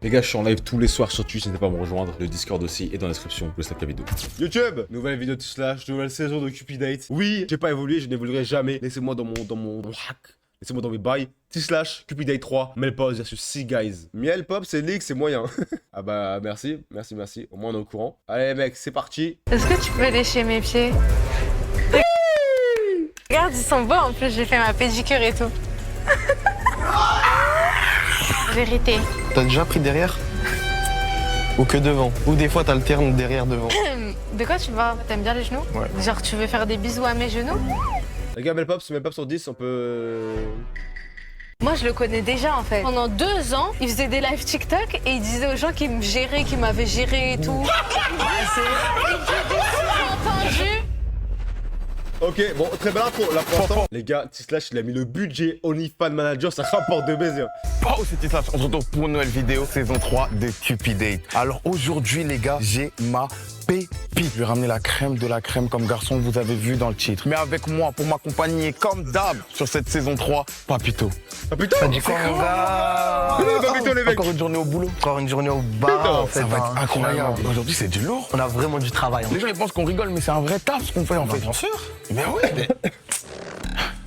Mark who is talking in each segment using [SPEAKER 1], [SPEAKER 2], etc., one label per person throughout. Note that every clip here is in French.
[SPEAKER 1] Les gars, je suis en live tous les soirs sur Twitch, n'hésitez pas à me rejoindre. Le Discord aussi est dans la description, je vous laisse la vidéo. YouTube, nouvelle vidéo de Slash, nouvelle saison de Cupidate. Oui, j'ai pas évolué, je n'évoluerai jamais. Laissez-moi dans mon hack. Laissez-moi dans mes bails. T-Slash, Cupidate 3, Melpop versus 6 guys. Miel Pop, c'est leak, c'est moyen. Ah bah merci. Au moins on est au courant. Allez mec, c'est parti.
[SPEAKER 2] Est-ce que tu peux lécher mes pieds? Regarde, ils sont beaux en plus, j'ai fait ma pédicure et tout. Vérité.
[SPEAKER 3] T'as déjà pris derrière? Ou que devant? Ou des fois t'alternes derrière-devant?
[SPEAKER 2] De quoi tu vas? T'aimes bien les genoux?
[SPEAKER 3] Ouais.
[SPEAKER 2] Genre tu veux faire des bisous à mes genoux?
[SPEAKER 1] Les gars, Melpop sur 10, on peut...
[SPEAKER 2] Moi je le connais déjà en fait. Pendant 2 ans, il faisait des lives TikTok et il disait aux gens qu'il me gérait, qu'il m'avait géré et tout. Et j'ai des sous-entendus.
[SPEAKER 1] Ok, bon, très belle intro, là pour l'instant. Les gars, T-Slash, il a mis le budget OnlyFans Manager, ça rapporte de baiser.
[SPEAKER 4] Oh, c'était ça, on se retrouve pour une nouvelle vidéo, saison 3 de Cupidate. Alors aujourd'hui les gars, j'ai ma pépite. Je vais ramener la crème de la crème comme garçon, vous avez vu dans le titre. Mais avec moi, pour m'accompagner comme d'hab sur cette saison 3, Papito.
[SPEAKER 1] Papito?
[SPEAKER 3] T'as dit quoi mon gars?
[SPEAKER 1] Papito les mecs.
[SPEAKER 4] Encore une journée au boulot.
[SPEAKER 3] Encore une journée au bar en fait.
[SPEAKER 4] Ça va être incroyable. Aujourd'hui c'est du lourd.
[SPEAKER 3] On a vraiment du travail.
[SPEAKER 4] Les gens ils pensent qu'on rigole, mais c'est un vrai taf ce qu'on fait en fait.
[SPEAKER 3] Bien sûr.
[SPEAKER 4] Mais oui, mais...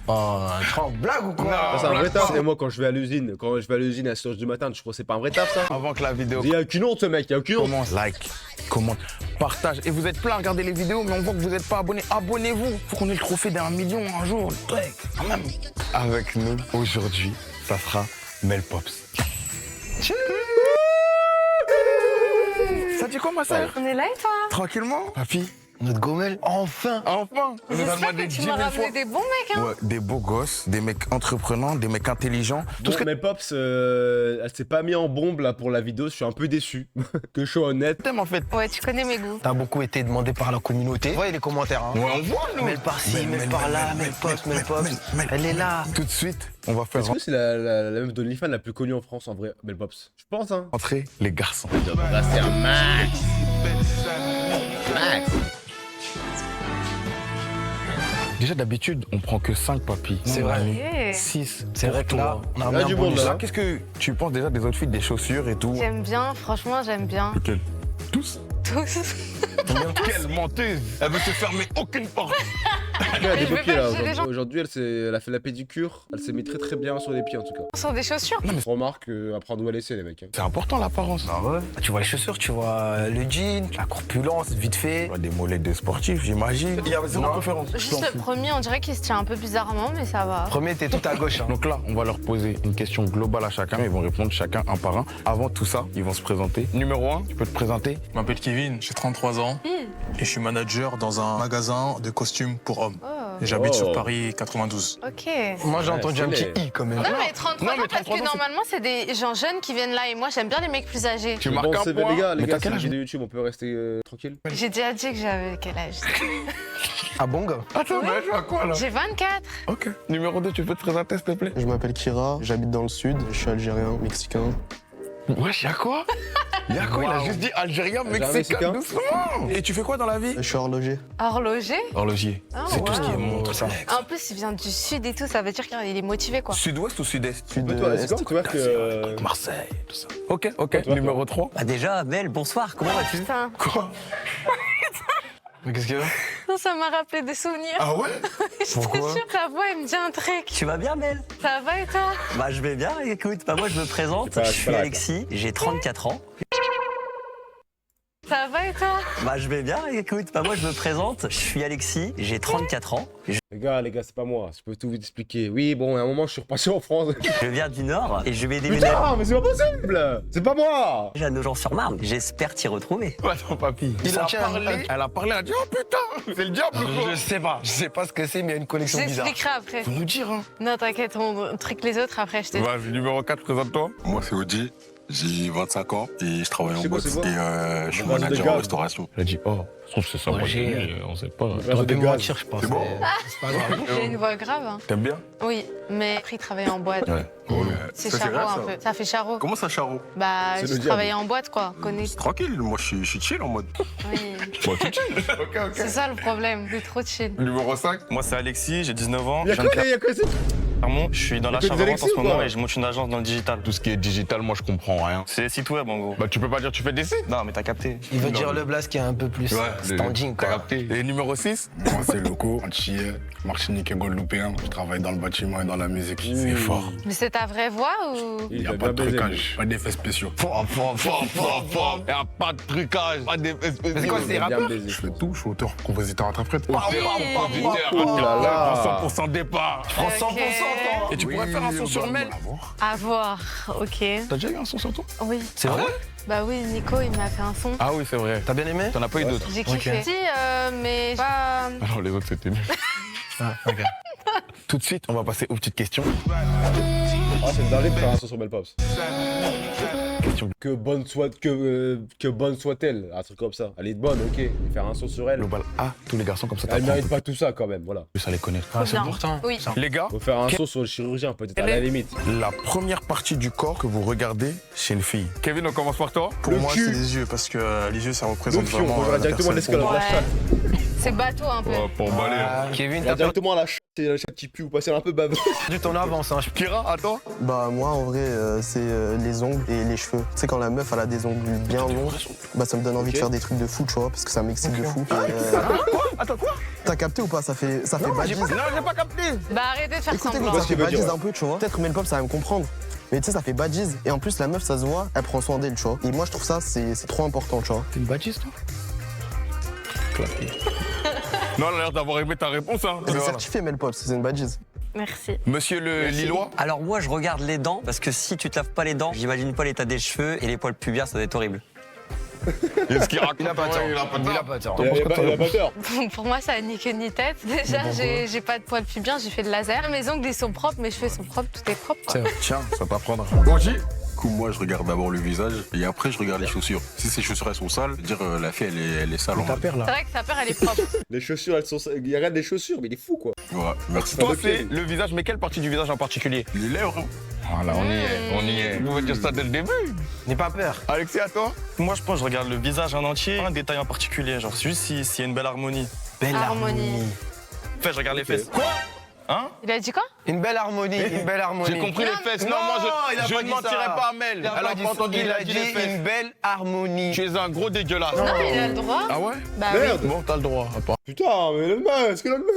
[SPEAKER 3] Oh, tu es en blague ou quoi?
[SPEAKER 1] Ça, c'est un vrai taf. Et moi, quand je vais à l'usine, à 6h du matin, je crois que c'est pas un vrai taf ça.
[SPEAKER 4] Avant que la vidéo
[SPEAKER 1] Il y a aucune honte ce mec, il y a aucune honte.
[SPEAKER 4] commence, like, commente, partage. Et vous êtes plein à regarder les vidéos, mais on voit que vous n'êtes pas abonnés. Abonnez-vous. Faut qu'on ait le trophée d'1 million un jour. Le truc, quand même. Avec nous, aujourd'hui, ça sera Melpops. Ça dit quoi ma sœur?
[SPEAKER 2] On est là et toi?
[SPEAKER 4] Tranquillement, papy.
[SPEAKER 3] Notre gommel, enfin.
[SPEAKER 4] Enfin, on nous a
[SPEAKER 2] J'espère
[SPEAKER 4] demandé
[SPEAKER 2] que
[SPEAKER 4] 10
[SPEAKER 2] tu
[SPEAKER 4] 000
[SPEAKER 2] m'as
[SPEAKER 4] fois.
[SPEAKER 2] ramené des bons mecs hein.
[SPEAKER 4] Ouais, des beaux gosses, des mecs entreprenants, des mecs intelligents.
[SPEAKER 1] Tout ce que Melpops, elle s'est pas mis en bombe là pour la vidéo, je suis un peu déçu. Que je sois honnête.
[SPEAKER 4] T'aimes en fait.
[SPEAKER 2] Ouais, tu connais mes goûts.
[SPEAKER 3] T'as beaucoup été demandé par la communauté. Voyez les commentaires hein.
[SPEAKER 4] Ouais, on voit nous.
[SPEAKER 3] Mêle par-ci, mêle par-là, mêle pop. Elle est là.
[SPEAKER 4] Tout de suite, on va faire
[SPEAKER 1] Est-ce que c'est la meuf d'OnlyFans la plus connue en France en vrai, Melpops? Je pense hein.
[SPEAKER 4] rentrer les garçons.
[SPEAKER 1] Là c'est un max. Max.
[SPEAKER 4] Déjà d'habitude, on prend que 5 papis.
[SPEAKER 3] C'est vrai.
[SPEAKER 2] Yeah.
[SPEAKER 4] 6.
[SPEAKER 3] C'est vrai que là, on a
[SPEAKER 1] Là,
[SPEAKER 3] remis
[SPEAKER 1] du
[SPEAKER 3] un
[SPEAKER 1] monde,
[SPEAKER 3] bonus.
[SPEAKER 1] là.
[SPEAKER 4] Qu'est-ce que tu penses déjà des outfits, des chaussures et tout?
[SPEAKER 2] J'aime bien, franchement j'aime bien.
[SPEAKER 4] Lequel? Tous?
[SPEAKER 2] Tous.
[SPEAKER 4] Quelle menteuse! Elle veut se fermer aucune porte!
[SPEAKER 1] Elle a des
[SPEAKER 2] je
[SPEAKER 1] beaux
[SPEAKER 2] vais
[SPEAKER 1] pieds
[SPEAKER 2] pas
[SPEAKER 1] là
[SPEAKER 2] juger les gens.
[SPEAKER 1] aujourd'hui. Elle a fait la pédicure, elle s'est mis très bien sur les pieds en tout cas.
[SPEAKER 2] Ce sont des chaussures.
[SPEAKER 1] Je remarque après on doit laisser les mecs. Hein.
[SPEAKER 4] C'est important l'apparence.
[SPEAKER 3] Ah ouais. Tu vois les chaussures, tu vois le jean, la corpulence, vite fait.
[SPEAKER 4] Tu vois, des mollets de sportifs, j'imagine. Il y a zéro préférence.
[SPEAKER 2] Juste le premier, on dirait qu'il se tient un peu bizarrement, mais ça va.
[SPEAKER 3] Premier, t'es tout à gauche. Hein.
[SPEAKER 4] Donc là, on va leur poser une question globale à chacun. Ils vont répondre chacun un par un. Avant tout ça, ils vont se présenter. Numéro 1, tu peux te présenter?
[SPEAKER 5] Je m'appelle Kevin, j'ai 33 ans et je suis manager dans un magasin de costumes pour hommes.
[SPEAKER 2] Oh,
[SPEAKER 5] Et j'habite
[SPEAKER 1] Oh.
[SPEAKER 5] sur Paris 92.
[SPEAKER 2] ok.
[SPEAKER 3] Moi, j'ai entendu un
[SPEAKER 1] stylé.
[SPEAKER 3] petit i quand même.
[SPEAKER 2] Non mais 33
[SPEAKER 4] Non, mais
[SPEAKER 2] ans parce
[SPEAKER 4] 33
[SPEAKER 2] que
[SPEAKER 4] ans,
[SPEAKER 2] normalement c'est des gens jeunes qui viennent là et moi j'aime bien les mecs plus âgés.
[SPEAKER 4] Tu
[SPEAKER 1] Bon,
[SPEAKER 4] marques un
[SPEAKER 1] c'est
[SPEAKER 4] point.
[SPEAKER 1] les gars,
[SPEAKER 4] Mais t'as
[SPEAKER 1] c'est
[SPEAKER 4] quel
[SPEAKER 1] une
[SPEAKER 4] âge?
[SPEAKER 1] vidéo YouTube, on peut rester tranquille.
[SPEAKER 2] J'ai déjà dit que j'avais quel âge?
[SPEAKER 3] Ah bon, gars?
[SPEAKER 4] Attends, mais tu as quoi là?
[SPEAKER 2] J'ai 24.
[SPEAKER 4] Ok. Numéro 2, tu peux te présenter s'il te plaît?
[SPEAKER 6] Je m'appelle Kira, j'habite dans le sud, je suis algérien, mexicain.
[SPEAKER 4] Wesh, y'a quoi? Y'a quoi? Il a juste dit algérien,
[SPEAKER 1] Mexicain.
[SPEAKER 4] mexicain, doucement. Et tu fais quoi dans la vie?
[SPEAKER 6] Je suis horloger.
[SPEAKER 2] Horloger.
[SPEAKER 4] Horloger.
[SPEAKER 2] Ah,
[SPEAKER 4] C'est tout ce qui est
[SPEAKER 2] wow.
[SPEAKER 4] montre, ça.
[SPEAKER 2] En plus il vient du sud et tout, ça veut dire qu'il est motivé quoi.
[SPEAKER 4] Sud-ouest ou sud-est?
[SPEAKER 6] Sud
[SPEAKER 1] Mais toi, c'est quand tu vois que.
[SPEAKER 4] Marseille, tout ça. Ok, ok.
[SPEAKER 1] toi,
[SPEAKER 4] Numéro 3.
[SPEAKER 7] Bah déjà, Mel, bonsoir, comment vas-tu?
[SPEAKER 2] Putain,
[SPEAKER 4] Quoi?
[SPEAKER 3] Mais qu'est-ce qu'il y a?
[SPEAKER 2] non, ça m'a rappelé des souvenirs.
[SPEAKER 4] Ah ouais?
[SPEAKER 2] Je te
[SPEAKER 4] pourquoi
[SPEAKER 2] jure, ta voix elle me dit un truc.
[SPEAKER 7] Tu vas bien, Mel?
[SPEAKER 2] Ça va et toi?
[SPEAKER 7] Bah je vais bien, écoute, bah moi je me présente,
[SPEAKER 1] C'est pas-
[SPEAKER 7] je
[SPEAKER 1] c'est
[SPEAKER 7] suis
[SPEAKER 1] pas là,
[SPEAKER 7] Alexis, j'ai 34 ans.
[SPEAKER 2] Ça va et toi?
[SPEAKER 7] Bah je vais bien, écoute, bah moi je me présente, je suis Alexis, j'ai 34 ans.
[SPEAKER 1] Les gars, c'est pas moi, je peux tout vous expliquer. Oui, bon, à un moment, je suis repassé en France.
[SPEAKER 7] Je viens du Nord et je vais déménager
[SPEAKER 1] Putain, mais c'est pas possible! C'est pas moi!
[SPEAKER 7] à Nogent-sur-Marne. J'espère t'y retrouver.
[SPEAKER 4] Attends, papy.
[SPEAKER 3] Il a
[SPEAKER 4] parlé. Elle a parlé, elle a dit oh putain, c'est le diable ou quoi?
[SPEAKER 3] Je sais pas ce que c'est, mais il y a une connexion bizarre.
[SPEAKER 2] J'expliquerai après.
[SPEAKER 4] Faut nous dire, hein.
[SPEAKER 2] Non, t'inquiète, on truc les autres après, je te dis.
[SPEAKER 4] Vas-y, numéro 4, présente-toi.
[SPEAKER 8] Moi, c'est Audi, j'ai 25 ans et je travaille en
[SPEAKER 1] C'est quoi,
[SPEAKER 8] boîte.
[SPEAKER 1] c'est quoi?
[SPEAKER 8] Et je suis
[SPEAKER 1] Vas-y,
[SPEAKER 8] manager
[SPEAKER 1] dégage.
[SPEAKER 8] en restauration.
[SPEAKER 4] Elle a dit oh, je trouve que c'est ça,
[SPEAKER 3] Roger,
[SPEAKER 4] on sait pas.
[SPEAKER 3] T'aurais pu
[SPEAKER 1] de
[SPEAKER 3] me
[SPEAKER 1] gaz.
[SPEAKER 3] mentir, je pense.
[SPEAKER 8] C'est bon.
[SPEAKER 3] mais c'est pas grave.
[SPEAKER 2] J'ai une voix grave. Hein.
[SPEAKER 4] T'aimes bien?
[SPEAKER 2] Oui, mais après, il travaillait en boîte.
[SPEAKER 4] Ouais.
[SPEAKER 2] C'est
[SPEAKER 8] Ça, c'est
[SPEAKER 2] charreau
[SPEAKER 8] vrai,
[SPEAKER 2] un
[SPEAKER 8] ça.
[SPEAKER 2] peu. Ça fait charreau.
[SPEAKER 8] Comment ça, Charo?
[SPEAKER 2] Bah,
[SPEAKER 1] C'est
[SPEAKER 2] je
[SPEAKER 1] le diable.
[SPEAKER 2] travaillais en boîte, quoi. Connais.
[SPEAKER 8] Tranquille, moi je suis chill en mode.
[SPEAKER 2] Oui.
[SPEAKER 4] Bon, tu chill. Ok, ok.
[SPEAKER 2] C'est ça le problème, de trop de chill.
[SPEAKER 4] Numéro 5.
[SPEAKER 5] Moi c'est Alexis, j'ai 19 ans.
[SPEAKER 1] Y'a quoi, y'a quoi, c'est.
[SPEAKER 3] Armand, je suis dans
[SPEAKER 1] Mais
[SPEAKER 3] l'achat
[SPEAKER 1] t'es
[SPEAKER 3] vente en ce
[SPEAKER 1] Alexis ou
[SPEAKER 3] moment
[SPEAKER 1] quoi
[SPEAKER 3] et je monte une agence dans le digital.
[SPEAKER 4] Tout ce qui est digital, moi je comprends rien.
[SPEAKER 3] C'est des sites web en gros.
[SPEAKER 4] Bah tu peux pas dire tu fais des sites.
[SPEAKER 3] Non, mais t'as capté.
[SPEAKER 6] Il veut dire le blast qui est un peu plus standing,
[SPEAKER 4] T'as
[SPEAKER 6] quoi.
[SPEAKER 4] capté. Et numéro 6?
[SPEAKER 8] Moi, c'est Loco, antillais, martiniquais guadeloupéen. Je travaille dans le bâtiment et dans la musique. C'est fort.
[SPEAKER 2] Mais c'est ta vraie voix ou...
[SPEAKER 8] Il n'y a
[SPEAKER 1] t'a
[SPEAKER 8] pas de
[SPEAKER 1] bien baisé,
[SPEAKER 8] trucage, pas d'effets spéciaux.
[SPEAKER 4] Y'a pas de trucage, pas d'effets spéciaux.
[SPEAKER 6] C'est quoi, c'est
[SPEAKER 1] Bien
[SPEAKER 6] rappeur
[SPEAKER 1] baisé.
[SPEAKER 8] Je fais tout, je suis auteur, compositeur, interprète.
[SPEAKER 1] Oh là là.
[SPEAKER 4] 100% départ.
[SPEAKER 6] Je prends 100%, toi.
[SPEAKER 4] Et tu pourrais faire un son sur Mel.
[SPEAKER 2] À voir, ok.
[SPEAKER 4] T'as déjà eu un son sur toi?
[SPEAKER 2] Oui.
[SPEAKER 3] C'est vrai?
[SPEAKER 2] Bah oui, Nico, il m'a fait un son.
[SPEAKER 4] Ah oui, c'est vrai.
[SPEAKER 6] T'as bien aimé?
[SPEAKER 4] T'en as pas eu d'autres?
[SPEAKER 2] J'ai kiffé. Si, mais pas...
[SPEAKER 4] Alors les autres c'était mieux. Tout de suite, on va passer aux petites questions.
[SPEAKER 1] Ah, c'est dingue de faire un son sur Belle Pops.
[SPEAKER 4] Question
[SPEAKER 1] Que bonne soit-elle, un truc comme ça. Elle est bonne, ok. Mais faire un son sur elle,
[SPEAKER 4] globale à tous les garçons comme ça.
[SPEAKER 1] elle
[SPEAKER 4] t'apprends un
[SPEAKER 1] mérite
[SPEAKER 4] peu
[SPEAKER 1] pas tout ça quand même, voilà.
[SPEAKER 4] plus à les connaître.
[SPEAKER 2] Trop bien. Oui.
[SPEAKER 4] Les gars,
[SPEAKER 1] Faut faire un son sur le chirurgien, peut-être à la limite.
[SPEAKER 4] la première partie du corps que vous regardez chez une fille. Kevin, on commence par toi.
[SPEAKER 5] Pour
[SPEAKER 1] Le
[SPEAKER 5] moi,
[SPEAKER 1] cul.
[SPEAKER 5] c'est les yeux, parce que les yeux, ça
[SPEAKER 1] Le
[SPEAKER 5] représente
[SPEAKER 1] fion,
[SPEAKER 5] vraiment
[SPEAKER 1] on va
[SPEAKER 5] la
[SPEAKER 1] directement à
[SPEAKER 5] personne.
[SPEAKER 1] l'escalade, la
[SPEAKER 2] Ouais.
[SPEAKER 1] chatte.
[SPEAKER 2] C'est bateau un peu.
[SPEAKER 4] Pour baler.
[SPEAKER 6] Kevin,
[SPEAKER 1] On va
[SPEAKER 6] t'as
[SPEAKER 1] directement à la chatte, c'est la chatte qui pue ou passer un peu baveux.
[SPEAKER 6] perdu ton avance, hein.
[SPEAKER 4] Kira, à toi.
[SPEAKER 3] Bah moi en vrai c'est les ongles et les cheveux. Tu sais quand la meuf elle a des ongles bien longs, bah ça me donne envie
[SPEAKER 1] Ok.
[SPEAKER 3] de faire des trucs de fou tu vois parce que ça m'excite de fou.
[SPEAKER 4] Attends, quoi?
[SPEAKER 3] T'as capté ou pas? Ça fait badise.
[SPEAKER 4] Non, j'ai pas capté.
[SPEAKER 2] Bah arrêtez de faire
[SPEAKER 3] Écoutez,
[SPEAKER 2] semblant.
[SPEAKER 3] ça
[SPEAKER 1] ce qu'il
[SPEAKER 3] fait
[SPEAKER 1] veut dire,
[SPEAKER 3] badise
[SPEAKER 1] ouais.
[SPEAKER 3] un peu tu vois. Peut-être Mel Pop ça va me comprendre. Mais tu sais ça fait badise et en plus la meuf ça se voit, elle prend soin d'elle tu vois. Et moi je trouve ça c'est trop important tu vois.
[SPEAKER 6] T'es une bâtisse, toi?
[SPEAKER 4] Non, elle a l'air d'avoir aimé ta réponse. Hein.
[SPEAKER 3] C'est certifié Mel Pop, c'est une badise.
[SPEAKER 2] Merci.
[SPEAKER 4] Monsieur le Lillois.
[SPEAKER 7] Alors moi, je regarde les dents parce que si tu te laves pas les dents, j'imagine pas l'état des cheveux et les poils pubiens, ça doit être horrible.
[SPEAKER 4] Est-ce qu'il raconte?
[SPEAKER 6] Il a pas tort.
[SPEAKER 4] Il a pas tort.
[SPEAKER 6] Il a pas tort.
[SPEAKER 1] Il a pas peur.
[SPEAKER 2] Pour moi, ça a ni queue ni tête. Déjà, j'ai pas de poils pubiens, j'ai fait de laser. Mes ongles, ils sont propres, mes cheveux sont propres, tout est propre. quoi.
[SPEAKER 4] Tiens, ça t'apprendra.
[SPEAKER 8] Du coup, moi, je regarde d'abord le visage et après, je regarde les chaussures. Si ces chaussures, elles sont sales, dire la fille, elle est sale. en
[SPEAKER 6] Ta
[SPEAKER 8] mode.
[SPEAKER 6] paire,
[SPEAKER 2] C'est
[SPEAKER 6] là.
[SPEAKER 2] vrai que sa paire, elle est propre.
[SPEAKER 1] Les chaussures, elles sont. Il regarde les chaussures, mais il est fou quoi.
[SPEAKER 8] Ouais, merci.
[SPEAKER 4] Toi, c'est le visage, mais quelle partie du visage en particulier?
[SPEAKER 8] Les lèvres, hein.
[SPEAKER 4] Voilà, on y est. Vous pouvez dire ça dès le début.
[SPEAKER 6] N'aie pas peur.
[SPEAKER 4] Alexis, à toi?
[SPEAKER 3] Moi je pense que je regarde le visage en entier, un détail en particulier, genre juste s'il y a une belle harmonie.
[SPEAKER 6] Belle
[SPEAKER 2] Harmonie.
[SPEAKER 3] En fait je regarde les fesses.
[SPEAKER 2] Il a dit quoi?
[SPEAKER 6] Une belle harmonie, une belle harmonie.
[SPEAKER 4] J'ai compris les fesses. Non,
[SPEAKER 6] Non,
[SPEAKER 4] moi,
[SPEAKER 6] il a
[SPEAKER 4] je
[SPEAKER 6] pas
[SPEAKER 4] ne
[SPEAKER 6] dit
[SPEAKER 4] mentirai
[SPEAKER 6] ça.
[SPEAKER 4] pas à Mel.
[SPEAKER 6] Il a
[SPEAKER 4] Elle
[SPEAKER 6] pas
[SPEAKER 4] a
[SPEAKER 6] dit
[SPEAKER 4] pas
[SPEAKER 6] ça.
[SPEAKER 4] entendu,
[SPEAKER 6] Il a
[SPEAKER 4] les
[SPEAKER 6] dit
[SPEAKER 4] fesses.
[SPEAKER 6] une belle harmonie.
[SPEAKER 4] Tu es un gros dégueulasse.
[SPEAKER 2] Non, mais il a le droit.
[SPEAKER 4] Ah ouais?
[SPEAKER 2] Bah oui.
[SPEAKER 1] Merde.
[SPEAKER 4] Bon, t'as le droit. Attends.
[SPEAKER 1] Putain, mais Elon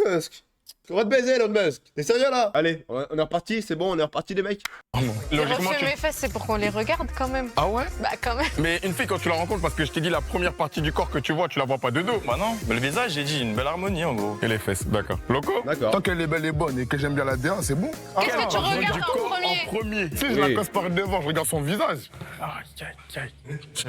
[SPEAKER 1] Musk. On va te baiser, Elon Musk. T'es sérieux là? Allez, on est reparti, c'est bon, on est reparti les mecs.
[SPEAKER 2] Les
[SPEAKER 4] Logiquement,
[SPEAKER 2] refais mes fesses, c'est pour qu'on les regarde quand même.
[SPEAKER 4] Ah ouais?
[SPEAKER 2] Bah quand même.
[SPEAKER 4] Mais une fille, quand tu la rencontres, parce que je t'ai dit la première partie du corps que tu vois, tu la vois pas de dos.
[SPEAKER 3] Bah non, mais le visage j'ai dit une belle harmonie en gros.
[SPEAKER 4] Et les fesses, d'accord. Loco?
[SPEAKER 1] D'accord.
[SPEAKER 8] Tant qu'elle est belle et bonne et que j'aime bien la DA, c'est bon.
[SPEAKER 2] Qu'est-ce que tu regardes en premier?
[SPEAKER 4] En premier. Si je
[SPEAKER 1] Oui.
[SPEAKER 4] la casse par devant, je regarde son visage.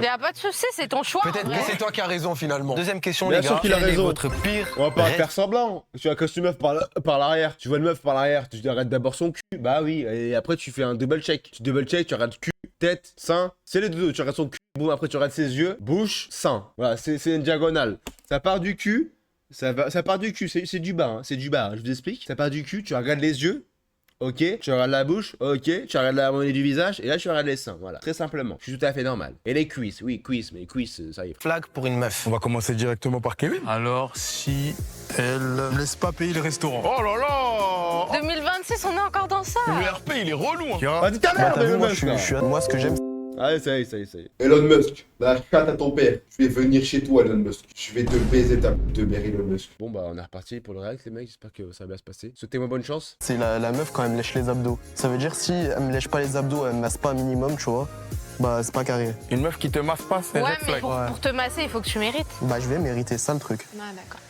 [SPEAKER 2] Y a pas de souci, c'est ton choix.
[SPEAKER 6] Peut-être
[SPEAKER 2] en
[SPEAKER 6] que
[SPEAKER 2] vrai.
[SPEAKER 6] c'est toi qui as raison finalement. Deuxième question,
[SPEAKER 1] Bien
[SPEAKER 6] les
[SPEAKER 1] sûr
[SPEAKER 6] gars.
[SPEAKER 1] qu'il a
[SPEAKER 6] Quel est
[SPEAKER 1] raison.
[SPEAKER 6] votre pire
[SPEAKER 1] On va pas
[SPEAKER 6] rêve
[SPEAKER 1] faire semblant. Tu accotes une meuf par l'arrière. Tu vois une meuf par l'arrière. Tu regardes d'abord son cul. Bah oui. Et après, tu fais un double check. Tu double check, tu regardes cul, tête, sein. C'est les deux. Tu regardes son cul. Bon, après, tu regardes ses yeux, bouche, sein. Voilà, c'est une diagonale. Ça part du cul. Ça part du cul. C'est du bas. Hein. C'est du bas. Je vous explique. Ça part du cul. Tu regardes les yeux. Ok, tu regardes la bouche, ok, tu regardes l'harmonie du visage, et là tu regardes les seins, voilà, très simplement. Je suis tout à fait normal. Et les cuisses, oui, cuisses, mais cuisses, ça y est.
[SPEAKER 6] Flag pour une meuf.
[SPEAKER 4] On va commencer directement par Kevin.
[SPEAKER 5] Alors, si elle me laisse pas payer le restaurant.
[SPEAKER 4] Oh là là!
[SPEAKER 2] 2026, on est encore dans ça.
[SPEAKER 4] Le RP, il est relou. Hein.
[SPEAKER 1] Ah, dis ta
[SPEAKER 3] Bah,
[SPEAKER 1] merde,
[SPEAKER 3] t'as vu,
[SPEAKER 1] Elon
[SPEAKER 3] moi,
[SPEAKER 1] Musk, là.
[SPEAKER 3] moi ce que j'aime
[SPEAKER 1] Allez, ça y est. Elon Musk, la chatte à ton père. Je vais venir chez toi, Elon Musk. Je vais te baiser ta de mère, Elon Musk. Bon, bah, on est reparti pour le réact, les mecs. J'espère que ça va bien se passer. Souhaitez-moi bonne chance.
[SPEAKER 3] c'est la meuf quand elle me lèche les abdos. Ça veut dire si elle me lèche pas les abdos, elle me masse pas un minimum, tu vois. Bah c'est pas carré.
[SPEAKER 4] Une meuf qui te masse pas, c'est
[SPEAKER 2] Ouais,
[SPEAKER 4] red
[SPEAKER 2] mais
[SPEAKER 4] flag.
[SPEAKER 2] pour te masser, il faut que tu mérites.
[SPEAKER 3] Bah je vais mériter ça le truc.
[SPEAKER 2] Ah, d'accord.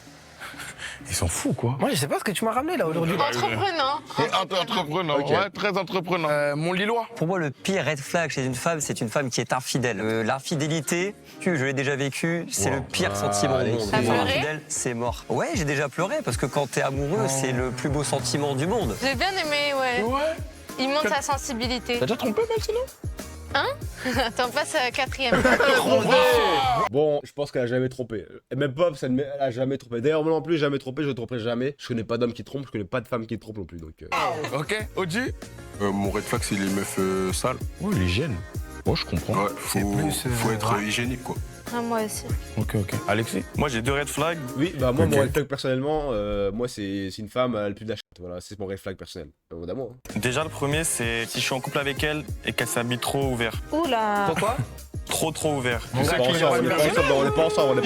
[SPEAKER 4] Ils sont fous, quoi.
[SPEAKER 6] Moi, je sais pas ce que tu m'as ramené là aujourd'hui.
[SPEAKER 2] Entreprenant.
[SPEAKER 4] Entreprenant,
[SPEAKER 1] Ok.
[SPEAKER 4] ouais, très entreprenant. Mon Lillois.
[SPEAKER 7] Pour moi, le pire red flag chez une femme, c'est une femme qui est infidèle. L'infidélité, je l'ai déjà vécu, c'est le pire sentiment au monde.
[SPEAKER 2] T'as
[SPEAKER 7] Une femme
[SPEAKER 2] pleuré
[SPEAKER 7] infidèle, c'est mort. Ouais, j'ai déjà pleuré parce que quand t'es amoureux, c'est le plus beau sentiment du monde.
[SPEAKER 2] J'ai bien aimé, ouais.
[SPEAKER 4] Ouais.
[SPEAKER 2] Il montre sa sensibilité.
[SPEAKER 4] T'as déjà trompé, Mel, sinon?
[SPEAKER 2] T'en passes à quatrième.
[SPEAKER 1] Bon, je pense qu'elle a jamais trompé. Et même Pop, elle a jamais trompé. D'ailleurs, moi non plus, jamais trompé, je ne tromperai jamais. Je connais pas d'homme qui trompe, je connais pas de femme qui trompe non plus. Donc,
[SPEAKER 4] Ok, Oji.
[SPEAKER 8] Mon red flag, c'est les meufs sales.
[SPEAKER 4] Oh, l'hygiène. Oh, je comprends.
[SPEAKER 8] Ouais, faut être hygiénique, quoi.
[SPEAKER 2] Ah, moi aussi.
[SPEAKER 4] Ok. Alexis.
[SPEAKER 3] Moi j'ai deux red flags.
[SPEAKER 1] oui, bah moi,
[SPEAKER 4] Ok.
[SPEAKER 1] mon red flag personnellement, moi, c'est une femme, elle pue de la chatte. Voilà, c'est mon red flag personnel. Évidemment. Hein.
[SPEAKER 9] Déjà, le premier, c'est si je suis en couple avec elle et qu'elle s'habille trop ouvert.
[SPEAKER 2] Oula.
[SPEAKER 7] Pourquoi?
[SPEAKER 9] Trop ouvert.
[SPEAKER 1] On est pas ensemble.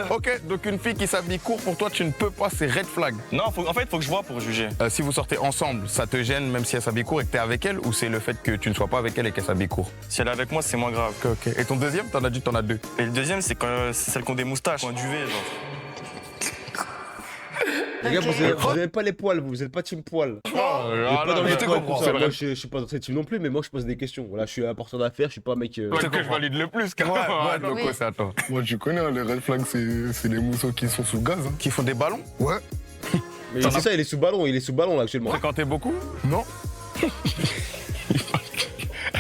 [SPEAKER 4] Ok, donc une fille qui s'habille court, pour toi, tu ne peux pas, c'est red flag.
[SPEAKER 9] Non, en fait, il faut que je vois pour juger.
[SPEAKER 4] Si vous sortez ensemble, ça te gêne même si elle s'habille court et que t'es avec elle, ou c'est le fait que tu ne sois pas avec elle et qu'elle s'habille court?
[SPEAKER 9] Si elle est avec moi, c'est moins grave.
[SPEAKER 4] Ok. Et ton deuxième, t'en as dit que t'en as deux.
[SPEAKER 9] Et le deuxième, c'est celles qui ont des moustaches, qui ont un duvet, genre.
[SPEAKER 1] Les gars, vous avez pas les poils, vous êtes pas team poil. Vous êtes pas dans les poils, tout ça. Moi, je suis pas dans cette team non plus, mais moi, je pose des questions. Voilà, je suis un porteur d'affaires, je suis pas un mec.
[SPEAKER 4] C'est que je valide le plus, carrément. Ouais, donc c'est à toi.
[SPEAKER 6] Moi, tu connais, hein, les red flags, c'est les mousseaux qui sont sous gaz. Hein.
[SPEAKER 4] Qui font des ballons?
[SPEAKER 6] Ouais.
[SPEAKER 1] Mais c'est ça, il est sous ballon là actuellement.
[SPEAKER 4] Fréquentez beaucoup?
[SPEAKER 6] Non.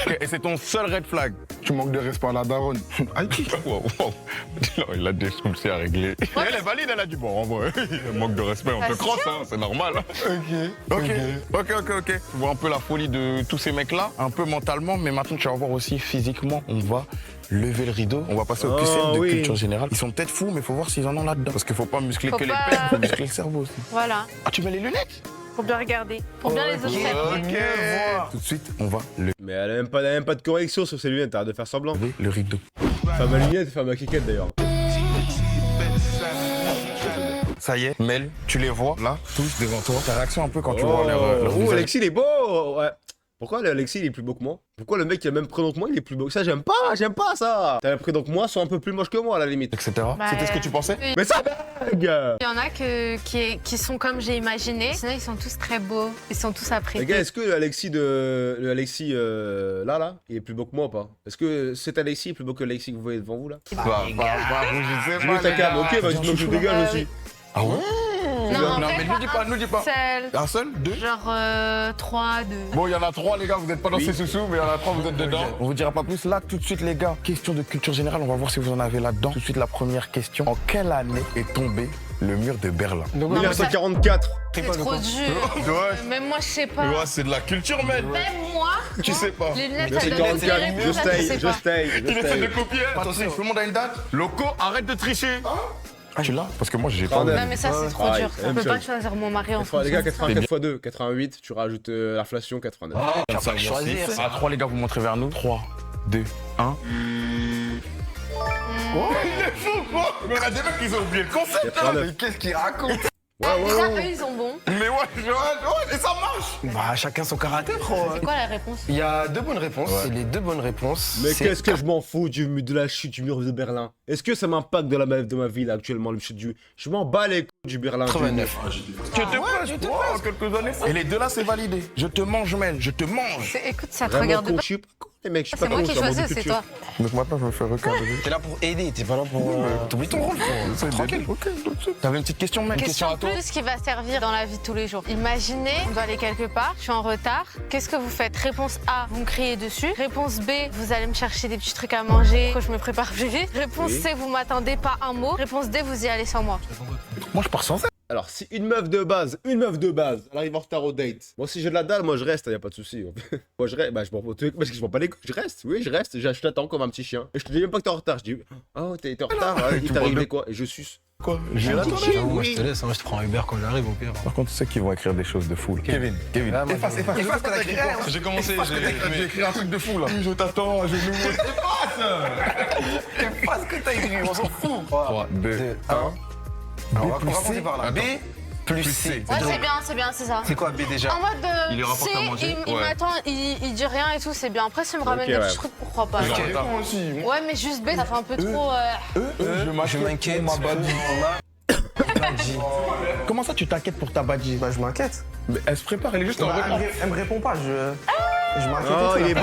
[SPEAKER 4] Ok, et c'est ton seul red flag?
[SPEAKER 6] Tu manques de respect à la daronne. Aïe.
[SPEAKER 4] Wow. Non, il a des soucis à régler. Elle est valide, elle a dit bon, en vrai, manque de respect, on te crosse, hein, c'est normal. Ok. Tu vois un peu la folie de tous ces mecs-là, un peu mentalement, mais maintenant tu vas voir aussi physiquement, on va lever le rideau, on va passer au QCM de culture générale. Ils sont peut-être fous, mais il faut voir s'ils en ont là-dedans. Parce qu'il faut pas muscler que les peines, il faut muscler le cerveau aussi.
[SPEAKER 2] Voilà.
[SPEAKER 4] Ah, tu mets les lunettes?
[SPEAKER 2] Faut bien regarder. Pour bien les observer.
[SPEAKER 4] Ok. Tout de suite, on va
[SPEAKER 1] Mais elle a même pas de correction sur ses lunettes, t'arrêtes de faire semblant.
[SPEAKER 4] lever le rideau.
[SPEAKER 1] Faire ma lunette et faire ma cliquette d'ailleurs.
[SPEAKER 4] Ça y est, Mel, tu les vois là, tous devant toi. Ta réaction un peu quand tu vois leur
[SPEAKER 1] Oh,
[SPEAKER 4] visage.
[SPEAKER 1] Alexis, il est beau. Ouais. Pourquoi Alexis il est plus beau que moi? Pourquoi le mec qui a le même prénom que moi il est plus beau? Ça j'aime pas ça. T'as le prénom que moi, soit un peu plus moche que moi à la limite.
[SPEAKER 4] Etc.
[SPEAKER 2] Bah,
[SPEAKER 4] C'était ce que tu pensais?
[SPEAKER 1] Mais ça blague.
[SPEAKER 2] Il y en a qui sont comme j'ai imaginé. Sinon, ils sont tous très beaux. Ils sont tous
[SPEAKER 1] Les
[SPEAKER 2] appréciés.
[SPEAKER 1] gars, est-ce que le Alexis là, il est plus beau que moi ou pas? Est-ce que cet Alexis est plus beau que l'Alexis que vous voyez devant vous là?
[SPEAKER 4] Rougissez
[SPEAKER 1] J'ai vu ta cam, ok, bah dites-moi que je dégage aussi.
[SPEAKER 4] Ah ouais?
[SPEAKER 2] Non, en
[SPEAKER 4] Non,
[SPEAKER 2] vrai,
[SPEAKER 4] mais nous dis pas.
[SPEAKER 2] Seul.
[SPEAKER 4] Un seul? Deux?
[SPEAKER 2] Genre 3, 2.
[SPEAKER 4] Bon, il y en a trois, les gars, vous n'êtes pas dans ces sous-sous, mais il y en a trois, vous êtes dedans. On vous dira pas plus. Là, tout de suite, les gars, question de culture générale, on va voir si vous en avez là-dedans. Tout de suite, la première question. En quelle année est tombé le mur de Berlin?
[SPEAKER 1] 1944.
[SPEAKER 2] C'est trop dur. Même moi, je sais pas.
[SPEAKER 4] Ouais, c'est de la culture, mec.
[SPEAKER 2] Même moi.
[SPEAKER 4] Tu sais pas.
[SPEAKER 2] Les lunettes, ça donne
[SPEAKER 1] 1944, je stay.
[SPEAKER 4] Il essaie de copier. Attention, tout le monde a une date. Loco, arrête de tricher. Ah, tu l'as? Parce que moi, j'ai pas.
[SPEAKER 1] 39.
[SPEAKER 2] Non, mais ça, c'est trop
[SPEAKER 1] Pareil,
[SPEAKER 2] dur.
[SPEAKER 1] c'est
[SPEAKER 2] On
[SPEAKER 1] la
[SPEAKER 2] peut
[SPEAKER 1] même
[SPEAKER 2] pas
[SPEAKER 1] chose.
[SPEAKER 2] choisir mon mari en fonction.
[SPEAKER 1] Les gars,
[SPEAKER 2] de ça.
[SPEAKER 1] 84 x 2, 88, tu rajoutes l'inflation, 89.
[SPEAKER 7] Ça va choisir.
[SPEAKER 4] À 3, les gars, vous montrez vers nous. 3, 2, 1. Oh, il est fou, quoi. Mais on a des mecs qui ont oublié le concept, hein.
[SPEAKER 1] 89.
[SPEAKER 4] Mais qu'est-ce qu'il raconte?
[SPEAKER 2] Déjà, eux, ils ont bon.
[SPEAKER 4] Mais ouais, et ça marche.
[SPEAKER 6] Bah, chacun son karaté, frère.
[SPEAKER 2] C'est quoi la réponse?
[SPEAKER 6] Il y a deux bonnes réponses. C'est les deux bonnes réponses.
[SPEAKER 1] Mais
[SPEAKER 6] C'est-
[SPEAKER 1] qu'est-ce que je m'en fous de la chute du mur de Berlin? Est-ce que ça m'impacte de ma vie là actuellement, le chute du... Je m'en bats les couilles du Berlin.
[SPEAKER 6] 89.
[SPEAKER 4] Tu te passes, quelques années. Et les deux là, c'est validé. Je te mange, Mel, je te mange.
[SPEAKER 2] Écoute, ça te
[SPEAKER 1] Vraiment
[SPEAKER 2] regarde
[SPEAKER 1] con,
[SPEAKER 2] pas.
[SPEAKER 1] je suis pas con les mecs, je suis pas
[SPEAKER 2] C'est moi
[SPEAKER 1] con,
[SPEAKER 2] qui
[SPEAKER 1] je suis en
[SPEAKER 2] choisis,
[SPEAKER 1] mode
[SPEAKER 2] c'est
[SPEAKER 1] culture.
[SPEAKER 2] toi.
[SPEAKER 4] Donc maintenant, je me fais recadrer.
[SPEAKER 6] T'es là pour aider, t'es pas là pour. T'oublies ton rôle, frère. Tranquille.
[SPEAKER 4] Ok, t'avais une petite question, Mel?
[SPEAKER 2] Question
[SPEAKER 4] à toi?
[SPEAKER 2] plus ce qui va servir dans la vie de tous les jours. Imaginez, on doit aller quelque part, je suis en retard. Qu'est-ce que vous faites? Réponse A, vous me criez dessus. Réponse B, vous allez me chercher des petits trucs à manger, que je me prépare plus vite. Réponse C, vous m'attendez pas un mot. Réponse D, vous y allez sans moi.
[SPEAKER 4] Moi, je pars sans ça.
[SPEAKER 1] Alors, si une meuf de base, elle arrive en retard au date. Moi, si j'ai de la dalle, moi je reste, y a pas de souci. Moi je reste, bah je m'en parce que je m'en bats les couilles, je reste, oui, je reste, je t'attends comme un petit chien. Et je te dis même pas que t'es en retard, je dis, oh, t'es en retard, il t'est arrivé quoi? Et je suce.
[SPEAKER 4] Quoi? Je vais l'attendre.
[SPEAKER 6] Moi, je te laisse, moi, je te prends un Uber quand j'arrive au pire.
[SPEAKER 4] Par contre, tu sais qu'ils vont écrire des choses de fou. Kevin. Efface ce que t'as écrit.
[SPEAKER 5] J'ai commencé,
[SPEAKER 4] J'ai écrit un truc de fou là. Je t'attends, je nous.
[SPEAKER 6] Efface ce que t'as écrit, on s'en fout.
[SPEAKER 4] 3, 2, 1.
[SPEAKER 6] On va commencer par là. B plus C.
[SPEAKER 2] Ouais, c'est bien, c'est ça.
[SPEAKER 6] C'est quoi B déjà?
[SPEAKER 2] En mode de.
[SPEAKER 5] Il lui rapporte à manger.
[SPEAKER 2] Il m'attend, il dit rien et tout, c'est bien. Après, s'il me ramène
[SPEAKER 1] Ok,
[SPEAKER 2] des
[SPEAKER 1] ouais.
[SPEAKER 2] petits trucs, pourquoi pas?
[SPEAKER 4] Moi aussi.
[SPEAKER 2] Ouais, mais juste B, ça fait un peu trop.
[SPEAKER 6] Je m'inquiète.
[SPEAKER 4] Comment ça, tu t'inquiètes pour ta badgie?
[SPEAKER 3] Bah, je m'inquiète.
[SPEAKER 4] Mais elle se prépare, elle est juste en retard.
[SPEAKER 3] Elle me répond pas, je m'inquiète.
[SPEAKER 1] Oh, il est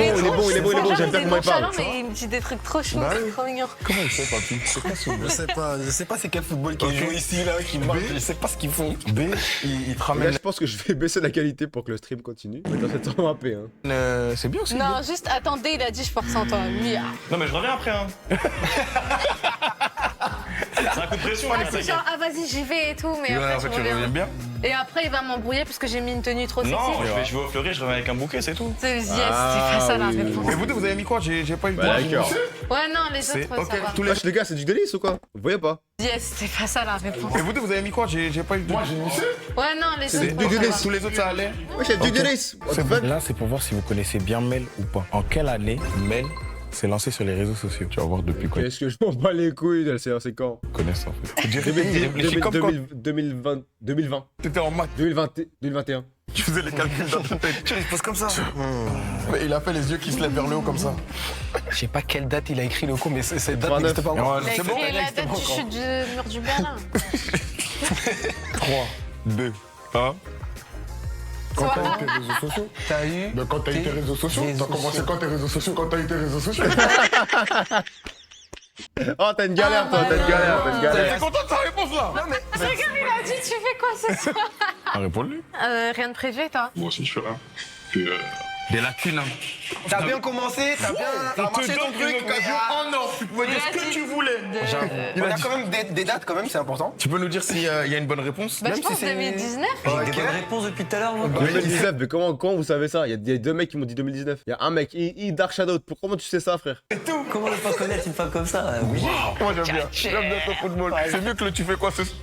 [SPEAKER 1] bon, j'aime bien comment il parle.
[SPEAKER 2] Mais il me dit des trucs trop chauds,
[SPEAKER 3] Bah
[SPEAKER 2] c'est
[SPEAKER 3] oui.
[SPEAKER 2] trop mignon.
[SPEAKER 4] Comment il fait, papy?
[SPEAKER 6] Je sais pas c'est quel football qui joue ici là, qui marche, je sais pas ce qu'ils font.
[SPEAKER 4] B, il te
[SPEAKER 1] Là,
[SPEAKER 4] ramène.
[SPEAKER 1] je pense que je vais baisser la qualité pour que le stream continue. Mais dans cette temps AP, hein.
[SPEAKER 4] C'est bien aussi.
[SPEAKER 2] Non, juste attendez, il a dit je pars sans toi. Lui,
[SPEAKER 9] Non, mais je reviens après, hein. C'est un coup de pression,
[SPEAKER 2] ah,
[SPEAKER 9] hein,
[SPEAKER 2] c'est genre, ah vas-y, j'y vais et tout, mais
[SPEAKER 4] Ouais,
[SPEAKER 2] après,
[SPEAKER 4] en fait,
[SPEAKER 2] tu
[SPEAKER 4] tu reviens
[SPEAKER 2] reviens.
[SPEAKER 4] bien.
[SPEAKER 2] Et après, il va m'embrouiller parce que j'ai mis une tenue trop sexy.
[SPEAKER 9] Non, je vais au fleuri, je reviens avec un bouquet, c'est tout.
[SPEAKER 2] C'est yes, c'est pas ça la réponse.
[SPEAKER 4] Et vous deux, vous avez mis quoi? J'ai pas eu le
[SPEAKER 1] Bah, d'accord.
[SPEAKER 2] Ouais, non, les
[SPEAKER 4] C'est
[SPEAKER 2] autres,
[SPEAKER 4] ok.
[SPEAKER 2] ça va.
[SPEAKER 4] Tous les...
[SPEAKER 1] Wesh les gars, c'est du délice ou quoi? Vous voyez pas?
[SPEAKER 2] Yes, c'est pas ça la réponse.
[SPEAKER 4] Et vous deux, vous avez mis quoi? J'ai pas eu le... Moi, j'ai mis
[SPEAKER 2] Ouais, non, les
[SPEAKER 1] C'est
[SPEAKER 2] autres,
[SPEAKER 1] du
[SPEAKER 2] ça va.
[SPEAKER 1] délice.
[SPEAKER 4] tous les autres, ça allait.
[SPEAKER 1] Wesh, c'est du délice. What the fuck?
[SPEAKER 4] Là, c'est pour voir si vous connaissez bien Mel ou pas. En quelle année Mel s'est lancé sur les réseaux sociaux? Tu vas voir depuis quand
[SPEAKER 1] Qu'est-ce que je m'en bats les couilles, c'est quand?
[SPEAKER 4] ils connaissent en fait. Tu dirais, il réfléchit comme quand
[SPEAKER 1] 2020.
[SPEAKER 4] t'étais en maths.
[SPEAKER 1] 2021.
[SPEAKER 4] Tu faisais les calculs dans ta tête.
[SPEAKER 6] Tu réponds comme ça.
[SPEAKER 4] Mais il a fait les yeux qui se lèvent vers le haut comme ça.
[SPEAKER 6] Je sais pas quelle date il a écrit le coup, mais cette date
[SPEAKER 1] 29.
[SPEAKER 6] n'existe pas encore.
[SPEAKER 2] Il a
[SPEAKER 4] C'est bon.
[SPEAKER 2] écrit la date du chute du mur du Berlin.
[SPEAKER 4] 3, 2, 1. Quand t'as eu tes réseaux sociaux.
[SPEAKER 6] T'as eu.
[SPEAKER 4] Ben, quand t'as eu tes réseaux sociaux.
[SPEAKER 6] réseaux
[SPEAKER 4] T'as commencé
[SPEAKER 6] sociaux.
[SPEAKER 4] quand tes réseaux sociaux? Quand t'as eu tes réseaux sociaux.
[SPEAKER 1] Oh, t'as une galère, toi, t'as une galère, t'as une
[SPEAKER 4] T'es
[SPEAKER 1] galère.
[SPEAKER 4] content de sa réponse là?
[SPEAKER 2] Regarde, il a dit, tu fais quoi ce soir?
[SPEAKER 4] Ah, réponds-lui.
[SPEAKER 2] Rien de prévu, toi?
[SPEAKER 8] Moi aussi, je fais rien.
[SPEAKER 4] Des lacunes, hein.
[SPEAKER 6] T'as bien commencé, t'as bien. T'as marché ton truc.
[SPEAKER 4] en or. Tu pouvais dire ce que tu voulais.
[SPEAKER 6] On a quand même des dates, quand même, c'est important.
[SPEAKER 4] Tu peux nous dire s'il y a une bonne réponse?
[SPEAKER 2] Bah,
[SPEAKER 6] Même
[SPEAKER 2] je pense
[SPEAKER 6] si c'est-
[SPEAKER 2] 2019.
[SPEAKER 7] J'ai des bonnes réponses depuis tout à l'heure, moi.
[SPEAKER 1] 2019, mais comment vous savez ça? Il y a deux mecs qui m'ont dit 2019. Il y a un mec, Dark Shadow. Comment tu sais ça, frère?
[SPEAKER 7] Comment ne pas connaître une femme comme ça? Oui.
[SPEAKER 4] Moi j'aime bien. J'aime bien ton football. C'est mieux que le tu fais quoi ce soir.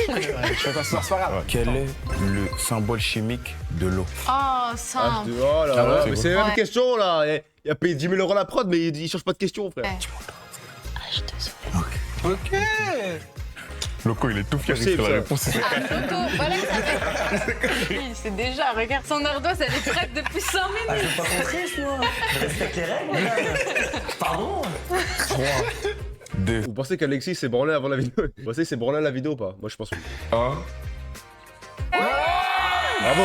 [SPEAKER 6] Je fais pas ce soir, c'est pas grave.
[SPEAKER 4] Quel est le symbole chimique de l'eau?
[SPEAKER 2] Oh, simple.
[SPEAKER 1] Oh là là,
[SPEAKER 4] c'est
[SPEAKER 1] mais
[SPEAKER 4] bon.
[SPEAKER 1] c'est la même
[SPEAKER 2] Ouais.
[SPEAKER 1] question là. Il a payé 10 000 € la prod, mais il change pas de question, frère.
[SPEAKER 6] Ok.
[SPEAKER 4] Loco, il est tout fier
[SPEAKER 1] Possible,
[SPEAKER 4] d'écrire la
[SPEAKER 1] ça.
[SPEAKER 4] réponse.
[SPEAKER 2] Loco, voilà que ça fait. Oui, c'est déjà, regarde, son ardoise, elle est prête depuis 5 minutes.
[SPEAKER 7] Ah, je veux pas qu'on triche, moi. Je respecte les règles, là. Pardon.
[SPEAKER 4] 3, 2,
[SPEAKER 1] Vous pensez qu'Alexis s'est branlé avant la vidéo? Vous pensez qu'il s'est branlé à la vidéo ou pas? Moi je pense.
[SPEAKER 4] 1.
[SPEAKER 1] Bravo!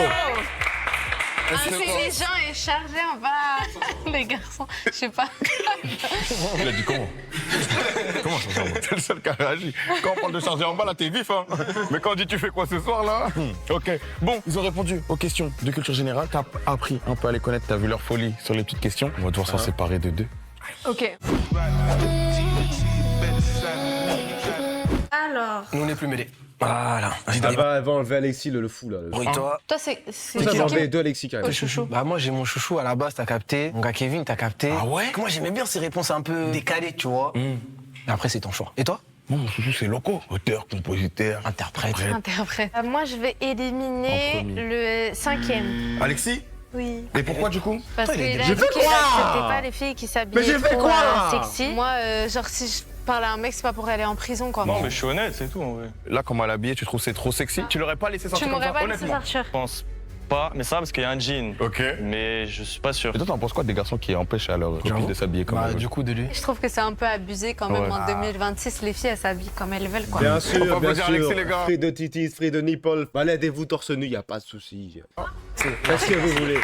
[SPEAKER 2] Intelligent et chargé en bas. Les garçons, je sais pas.
[SPEAKER 4] Il a dit comment? Comment ça charge? T'es le seul qui a réagi. Quand on parle de charger en bas, là, t'es vif, hein. Mais quand on dit tu fais quoi ce soir, là? Ok. Bon, ils ont répondu aux questions de culture générale. T'as appris un peu à les connaître, t'as vu leur folie sur les petites questions. On va devoir s'en séparer de deux.
[SPEAKER 2] Ok. Alors,
[SPEAKER 6] Nous, on n'est plus mêlés. Voilà.
[SPEAKER 1] Elle va enlever Alexis le fou là.
[SPEAKER 6] Bruit-toi.
[SPEAKER 2] toi, c'est.
[SPEAKER 1] Ça va enlever deux Alexis carrément.
[SPEAKER 2] Oh, chouchou.
[SPEAKER 6] Bah, moi, j'ai mon chouchou à la base, t'as capté. Mon gars Kevin, t'as capté.
[SPEAKER 4] Ah ouais?
[SPEAKER 6] Parce que moi, j'aimais bien ces réponses un peu décalées, tu vois. Mais après, c'est ton choix. Et toi?
[SPEAKER 4] Moi, mon chouchou, c'est Loco. Auteur, compositeur.
[SPEAKER 6] Interprète.
[SPEAKER 2] Interprète. Moi, je vais éliminer
[SPEAKER 4] En premier.
[SPEAKER 2] le 5e.
[SPEAKER 4] Alexis?
[SPEAKER 2] Oui.
[SPEAKER 4] Et pourquoi du coup?
[SPEAKER 2] Parce qu'il a dit
[SPEAKER 1] J'ai fait
[SPEAKER 2] qu'il
[SPEAKER 1] quoi
[SPEAKER 2] acceptait pas les filles qui
[SPEAKER 1] Mais
[SPEAKER 2] s'habillaient
[SPEAKER 1] j'ai fait
[SPEAKER 2] trop
[SPEAKER 1] quoi
[SPEAKER 2] sexy. Moi, genre, si je parle à un mec, c'est pas pour aller en prison, quoi.
[SPEAKER 9] Non, mais je suis honnête, c'est tout, en vrai.
[SPEAKER 4] Là, comment elle est habillée, tu trouves c'est trop sexy? Tu l'aurais pas laissé
[SPEAKER 2] Tu
[SPEAKER 4] sortir comme
[SPEAKER 2] m'aurais
[SPEAKER 4] ça,
[SPEAKER 2] pas laissé
[SPEAKER 4] honnêtement?
[SPEAKER 2] sortir.
[SPEAKER 9] Je pense pas, mais ça, parce qu'il y a un jean.
[SPEAKER 4] Ok.
[SPEAKER 9] Mais je suis pas sûr.
[SPEAKER 4] Et toi, t'en penses quoi des garçons qui empêchent à leur copine de s'habiller comme
[SPEAKER 6] Bah,
[SPEAKER 4] elles veulent?
[SPEAKER 6] du coup, de lui.
[SPEAKER 2] Je trouve que c'est un peu abusé quand même.
[SPEAKER 4] Ouais.
[SPEAKER 2] En 2026, les filles, elles s'habillent comme elles veulent, quoi.
[SPEAKER 1] Bien
[SPEAKER 4] On
[SPEAKER 1] sûr,
[SPEAKER 4] peut
[SPEAKER 1] bien
[SPEAKER 4] dire
[SPEAKER 1] sûr.
[SPEAKER 4] Alexis, les gars.
[SPEAKER 1] Free de titis, free de nipple. Baladez-vous torse nu, y a pas de souci. Faites ce que vous voulez.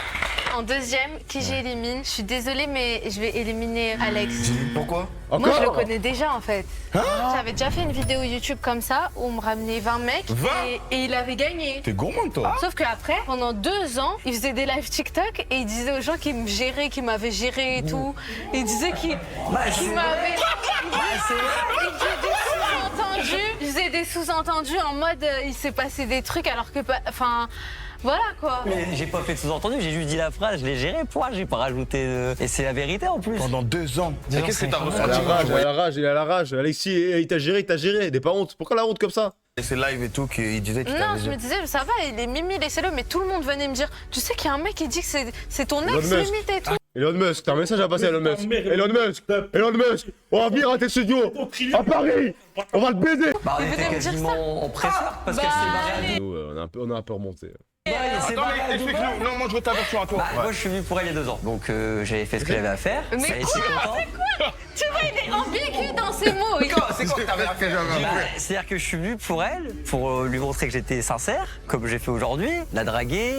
[SPEAKER 2] En deuxième, qui j'élimine? Je suis désolée, mais je vais éliminer Alex.
[SPEAKER 6] Pourquoi?
[SPEAKER 2] Moi, je le
[SPEAKER 1] Encore
[SPEAKER 2] connais déjà, en fait. J'avais déjà fait une vidéo YouTube comme ça, où on me ramenait 20 mecs,
[SPEAKER 4] 20?
[SPEAKER 2] et il avait gagné.
[SPEAKER 4] T'es gourmand, toi?
[SPEAKER 2] Sauf qu'après, pendant 2 ans, il faisait des lives TikTok et il disait aux gens qu'il me gérait, qu'il m'avait géré et tout. Et il disait qu'il m'avait... Il faisait des sous-entendus en mode il s'est passé des trucs alors que... Enfin... Voilà quoi.
[SPEAKER 7] Mais j'ai pas fait de sous-entendu, j'ai juste dit la phrase, je l'ai géré, point, j'ai pas rajouté de... Et c'est la vérité en plus.
[SPEAKER 4] Pendant 2 ans. Et qu'est-ce que t'as
[SPEAKER 1] Il a
[SPEAKER 4] ressenti
[SPEAKER 1] la
[SPEAKER 4] quand
[SPEAKER 1] rage,
[SPEAKER 4] tu
[SPEAKER 1] il a
[SPEAKER 4] voyais-
[SPEAKER 1] la rage, il a la rage. Alexis, il t'a géré, n'aie pas honte. Pourquoi la honte comme ça?
[SPEAKER 4] Et c'est live et tout qu'il disait qu'il
[SPEAKER 2] Non,
[SPEAKER 4] t'avait
[SPEAKER 2] je
[SPEAKER 4] dit.
[SPEAKER 2] me disais, ça va, il est mimi, laissez-le. Mais tout le monde venait me dire, tu sais qu'il y a un mec qui dit que c'est ton
[SPEAKER 1] Elon
[SPEAKER 2] ex
[SPEAKER 1] Musk.
[SPEAKER 2] limite et tout.
[SPEAKER 1] Elon Musk, t'as un message à passer à Elon Musk. Elon Musk, on va venir à tes studios, à Paris, on va le baiser.
[SPEAKER 7] Bah, on
[SPEAKER 2] Il
[SPEAKER 7] était
[SPEAKER 2] venait me dire
[SPEAKER 7] quasiment en presseur parce qu'elle s'est barrée à
[SPEAKER 1] Nous, on a un peu remonté.
[SPEAKER 7] Dubaï, elle s'est
[SPEAKER 4] Attends,
[SPEAKER 7] barrée
[SPEAKER 4] mais
[SPEAKER 7] à Dubaï.
[SPEAKER 4] explique-nous. Non, moi je veux ta version à toi.
[SPEAKER 7] Bah, moi je suis venu pour elle il y a 2 ans, donc j'avais fait ce que j'avais à faire.
[SPEAKER 2] Mais
[SPEAKER 7] Ça, elle
[SPEAKER 2] quoi,
[SPEAKER 7] était contente.
[SPEAKER 2] Tu vois, il est ambigu dans ses mots.
[SPEAKER 6] C'est quoi que t'avais à faire?
[SPEAKER 7] Bah, c'est-à-dire que je suis venu pour elle, pour lui montrer que j'étais sincère, comme j'ai fait aujourd'hui, la draguer.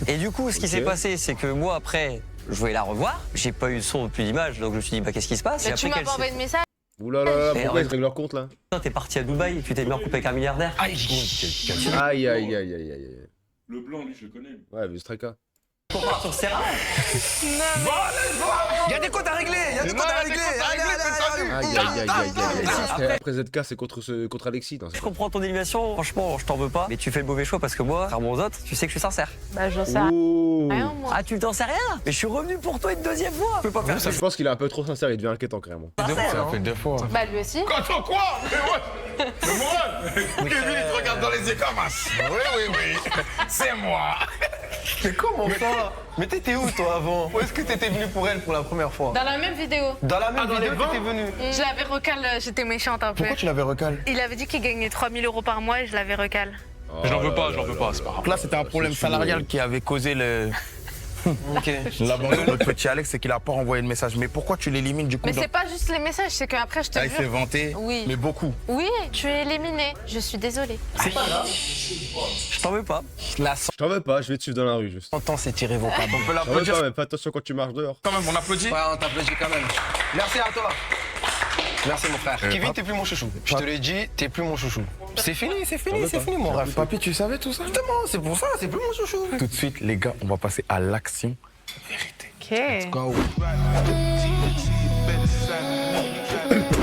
[SPEAKER 7] Et du coup, ce qui s'est passé, c'est que moi après, je voulais la revoir. J'ai pas eu de son depuis l'image, donc je me suis dit bah qu'est-ce qui se passe?
[SPEAKER 2] Mais
[SPEAKER 7] Et
[SPEAKER 2] tu
[SPEAKER 7] après
[SPEAKER 2] m'as
[SPEAKER 7] qu'elle
[SPEAKER 2] pas envoyé de message.
[SPEAKER 1] Ouh là là,
[SPEAKER 7] Mais
[SPEAKER 1] pourquoi ils
[SPEAKER 7] arrête.
[SPEAKER 1] règlent leur compte là?
[SPEAKER 7] Toi, t'es parti à Dubaï, tu t'es mis en couple avec un milliardaire.
[SPEAKER 1] Aïe aïe aïe aïe aïe aïe.
[SPEAKER 8] Le blanc, lui, je le connais.
[SPEAKER 1] Ouais, mais Straka.
[SPEAKER 7] On part sur Serra.
[SPEAKER 6] Il y a des comptes à régler! Il y a des comptes à régler! Allez, allez, allez!
[SPEAKER 1] Aïe, aïe, aïe, aïe. Après ZK, c'est contre Alexis.
[SPEAKER 7] Je comprends ton élimination, franchement, je t'en veux pas. Mais tu fais le mauvais choix parce que moi, contrairement aux autres, tu sais que je suis sincère.
[SPEAKER 2] Bah, je sais rien, moi.
[SPEAKER 7] Ah, tu t'en sais rien? Mais je suis revenu pour toi une deuxième fois. Je peux pas faire ça.
[SPEAKER 1] Je pense qu'il est un peu trop sincère, il devient inquiétant carrément.
[SPEAKER 4] Ça fait 2 fois.
[SPEAKER 2] Bah, lui aussi.
[SPEAKER 4] Attends, quoi? Mais ouais! C'est moi! Kevin, il te regarde dans les yeux comme ça. Oui, c'est moi.
[SPEAKER 6] Mais comment ça? Mais t'étais où toi avant? Où est-ce que t'étais venu pour elle pour la première fois?
[SPEAKER 2] Dans la même vidéo.
[SPEAKER 6] Dans la même vidéo, t'étais venu.
[SPEAKER 2] Je l'avais recalé, j'étais méchante un peu.
[SPEAKER 6] Pourquoi tu l'avais recalé?
[SPEAKER 2] Il avait dit qu'il gagnait 3 000 € par mois et je l'avais recalé.
[SPEAKER 5] Je l'en veux pas, c'est pas grave.
[SPEAKER 4] Donc là, c'était un problème salarial qui avait causé le.
[SPEAKER 6] Ok.
[SPEAKER 4] L'abandon de petit Alex, c'est qu'il a pas renvoyé le message. Mais pourquoi tu l'élimines du coup?
[SPEAKER 2] Mais c'est pas juste les messages, c'est qu'après je te
[SPEAKER 4] Il s'est
[SPEAKER 2] jure.
[SPEAKER 4] vanté,
[SPEAKER 2] Oui.
[SPEAKER 4] mais beaucoup.
[SPEAKER 2] Oui, tu es éliminé. Je suis désolée.
[SPEAKER 6] C'est pas grave.
[SPEAKER 7] Je t'en veux pas.
[SPEAKER 6] La
[SPEAKER 1] Je t'en veux pas, je vais te suivre dans la rue juste.
[SPEAKER 6] 100 ans, c'est irrévocable.
[SPEAKER 4] On peut
[SPEAKER 1] Je t'en veux
[SPEAKER 4] l'applaudir
[SPEAKER 1] pas, mais fais attention quand tu marches dehors.
[SPEAKER 4] quand même, on applaudit.
[SPEAKER 6] Ouais, on t'applaudit quand même. Merci à toi. Merci mon frère. Kevin, t'es plus mon chouchou. Je te l'ai dit, t'es plus mon chouchou. C'est fini mon ref.
[SPEAKER 4] Papy, tu savais tout ça?
[SPEAKER 6] Justement, c'est pour ça, c'est plus mon chouchou.
[SPEAKER 4] Tout de suite, les gars, on va passer à l'action.
[SPEAKER 2] Ok.
[SPEAKER 6] Go.